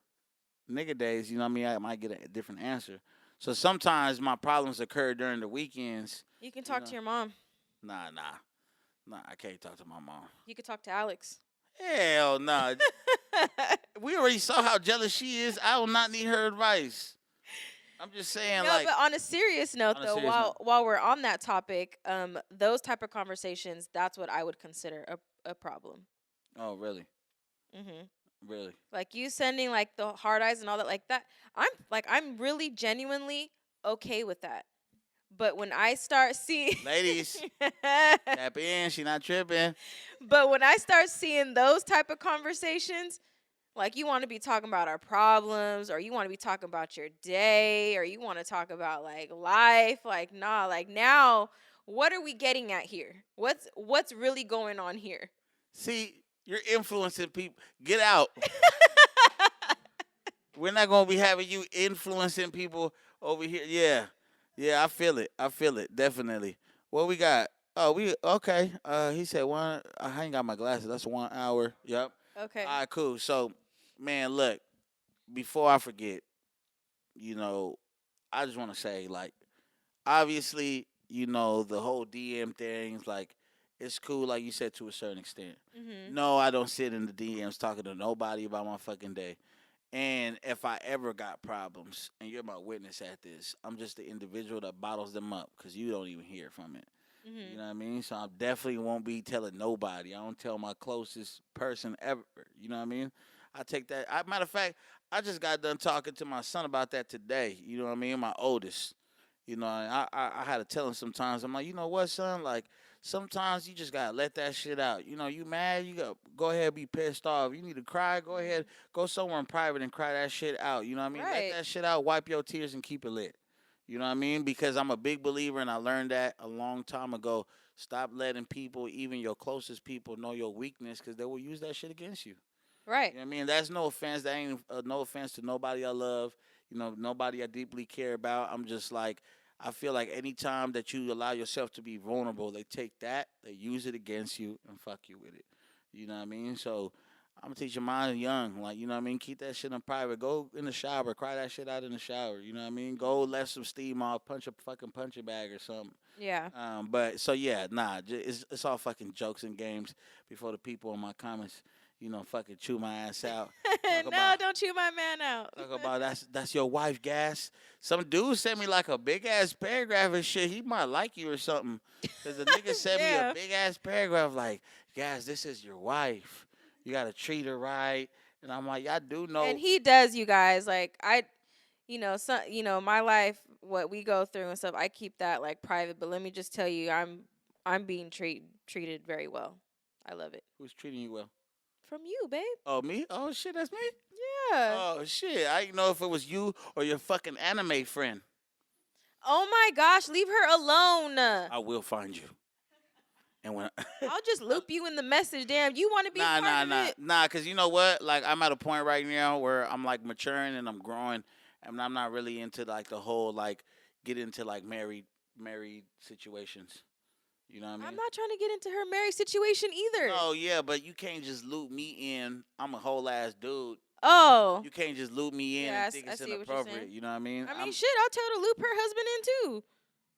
[SPEAKER 1] nigga days, you know what I mean, I might get a different answer. So sometimes my problems occur during the weekends.
[SPEAKER 2] You can talk to your mom.
[SPEAKER 1] Nah, I can't talk to my mom.
[SPEAKER 2] You can talk to Alex.
[SPEAKER 1] Hell no. We already saw how jealous she is. I will not need her advice. I'm just saying,
[SPEAKER 2] no,
[SPEAKER 1] like.
[SPEAKER 2] But on a serious note, while we're on that topic, those type of conversations, that's what I would consider a problem.
[SPEAKER 1] Oh, really?
[SPEAKER 2] Mhm.
[SPEAKER 1] Really?
[SPEAKER 2] Like you sending like the hard eyes and all that, like that. I'm really genuinely okay with that. But when I start seeing
[SPEAKER 1] ladies, tap in, she not tripping.
[SPEAKER 2] But when I start seeing those type of conversations, like you want to be talking about our problems, or you want to be talking about your day, or you want to talk about like life, like nah, like now, what are we getting at here? What's really going on here?
[SPEAKER 1] See, you're influencing people. Get out. We're not gonna be having you influencing people over here. Yeah, I feel it, definitely. What we got? Oh, okay. He said one. I ain't got my glasses. That's 1 hour. Yep.
[SPEAKER 2] Okay.
[SPEAKER 1] All right, cool. So, man, look. Before I forget, you know, I just want to say, like, obviously, you know, the whole DM things, like, it's cool, like you said, to a certain extent.
[SPEAKER 2] Mm-hmm.
[SPEAKER 1] No, I don't sit in the DMs talking to nobody about my fucking day. And if I ever got problems, and you're my witness at this, I'm just the individual that bottles them up because you don't even hear from it. You know what I mean? So I definitely won't be telling nobody. I don't tell my closest person ever. You know what I mean? I take that. Matter of fact, I just got done talking to my son about that today. You know what I mean? My oldest. You know, I had to tell him sometimes. I'm like, you know what, son? Like, sometimes you just gotta let that shit out. You know, you mad, you go ahead and be pissed off. You need to cry, go ahead, go somewhere in private and cry that shit out. You know what I mean?
[SPEAKER 2] Right.
[SPEAKER 1] Let that shit out, wipe your tears and keep it lit. You know what I mean? Because I'm a big believer and I learned that a long time ago. Stop letting people, even your closest people, know your weakness because they will use that shit against you.
[SPEAKER 2] Right.
[SPEAKER 1] You know what I mean? That's no offense. That ain't no offense to nobody I love. You know, nobody I deeply care about. I'm just like, I feel like anytime that you allow yourself to be vulnerable, they take that, they use it against you, and fuck you with it. You know what I mean? So I'm gonna teach your mind young, like, you know what I mean? Keep that shit in private. Go in the shower, cry that shit out in the shower. You know what I mean? Go let some steam off, punch a fucking punching bag or something.
[SPEAKER 2] Yeah.
[SPEAKER 1] But so yeah, nah, it's all fucking jokes and games before the people in my comments, you know, fucking chew my ass out.
[SPEAKER 2] No, don't chew my man out.
[SPEAKER 1] Talk about that's your wife, Gas. Some dude sent me like a big ass paragraph and shit. He might like you or something. Cause the nigga sent me a big ass paragraph like, Gas, this is your wife. You gotta treat her right. And I'm like, y'all do know.
[SPEAKER 2] And he does, you guys. Like my life, what we go through and stuff. I keep that like private. But let me just tell you, I'm being treated very well. I love it.
[SPEAKER 1] Who's treating you well?
[SPEAKER 2] From you, babe.
[SPEAKER 1] Oh, me? Oh shit, that's me.
[SPEAKER 2] Yeah.
[SPEAKER 1] Oh shit, I didn't know if it was you or your fucking anime friend.
[SPEAKER 2] Oh my gosh, leave her alone.
[SPEAKER 1] I will find you. And when
[SPEAKER 2] I'll just loop you in the message. Damn, you want to be part of it?
[SPEAKER 1] Nah, cause you know what? Like I'm at a point right now where I'm like maturing and I'm growing, and I'm not really into like the whole like get into like married situations. You know what I mean?
[SPEAKER 2] I'm not trying to get into her marriage situation either.
[SPEAKER 1] Oh yeah, but you can't just loop me in. I'm a whole ass dude.
[SPEAKER 2] Oh.
[SPEAKER 1] You can't just loop me in and think it's inappropriate. You know what I mean?
[SPEAKER 2] I mean, shit, I'll tell her to loop her husband in too.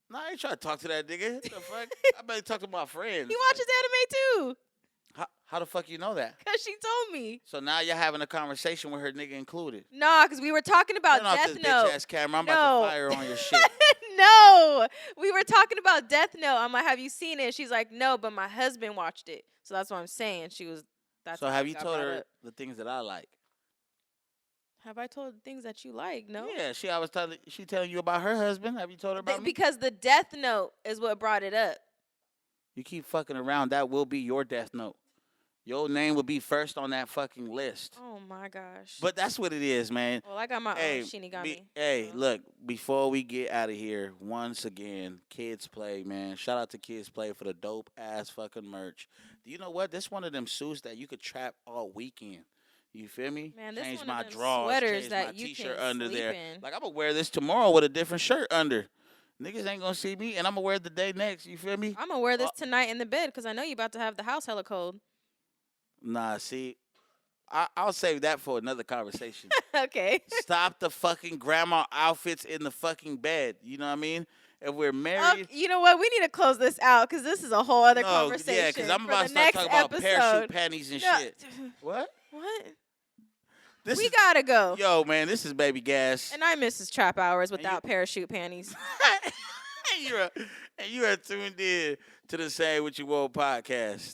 [SPEAKER 1] No, I ain't trying to talk to that nigga. What the fuck? I better talk to my friends.
[SPEAKER 2] He watches anime too.
[SPEAKER 1] How the fuck you know that?
[SPEAKER 2] Because she told me.
[SPEAKER 1] So now you're having a conversation with her nigga included.
[SPEAKER 2] Nah, because we were talking about
[SPEAKER 1] Turn off
[SPEAKER 2] Death
[SPEAKER 1] this
[SPEAKER 2] Note.
[SPEAKER 1] bitch ass camera. I'm about to fire on your shit.
[SPEAKER 2] No, we were talking about Death Note. I'm like, have you seen it? She's like, no, but my husband watched it. So that's what I'm saying.
[SPEAKER 1] So have you told her the things that I like?
[SPEAKER 2] Have I told the things that you like? No.
[SPEAKER 1] Yeah, she telling you about her husband. Have you told her about me?
[SPEAKER 2] Because the Death Note is what brought it up.
[SPEAKER 1] You keep fucking around, that will be your Death Note. Your name will be first on that fucking list.
[SPEAKER 2] Oh my gosh.
[SPEAKER 1] But that's what it is, man.
[SPEAKER 2] Well, I got my own Shinigami.
[SPEAKER 1] Look, before we get out of here, once again, Kids Play, man. Shout out to Kids Play for the dope ass fucking merch. Do you know what? This one of them suits that you could trap all weekend. You feel me?
[SPEAKER 2] Man, this
[SPEAKER 1] change
[SPEAKER 2] one
[SPEAKER 1] my
[SPEAKER 2] of them
[SPEAKER 1] drawers,
[SPEAKER 2] sweaters
[SPEAKER 1] change
[SPEAKER 2] that
[SPEAKER 1] my
[SPEAKER 2] you
[SPEAKER 1] t-shirt
[SPEAKER 2] can
[SPEAKER 1] under
[SPEAKER 2] sleep
[SPEAKER 1] there.
[SPEAKER 2] in.
[SPEAKER 1] Like I'm gonna wear this tomorrow with a different shirt under. Niggas ain't gonna see me, and I'm gonna wear it the day next. You feel me?
[SPEAKER 2] I'm gonna wear this tonight in the bed because I know you about to have the house hella cold.
[SPEAKER 1] Nah, see, I'll save that for another conversation.
[SPEAKER 2] Okay.
[SPEAKER 1] Stop the fucking grandma outfits in the fucking bed. You know what I mean? If we're married,
[SPEAKER 2] you know what? We need to close this out because this is a whole other conversation.
[SPEAKER 1] Yeah, because I'm about to
[SPEAKER 2] start
[SPEAKER 1] talking about parachute panties and shit. What?
[SPEAKER 2] What?
[SPEAKER 1] We
[SPEAKER 2] gotta go.
[SPEAKER 1] Yo, man, this is Baby Gas.
[SPEAKER 2] And I'm Mrs.Traphours without parachute panties.
[SPEAKER 1] You are tuned in to the Say What You Want podcast.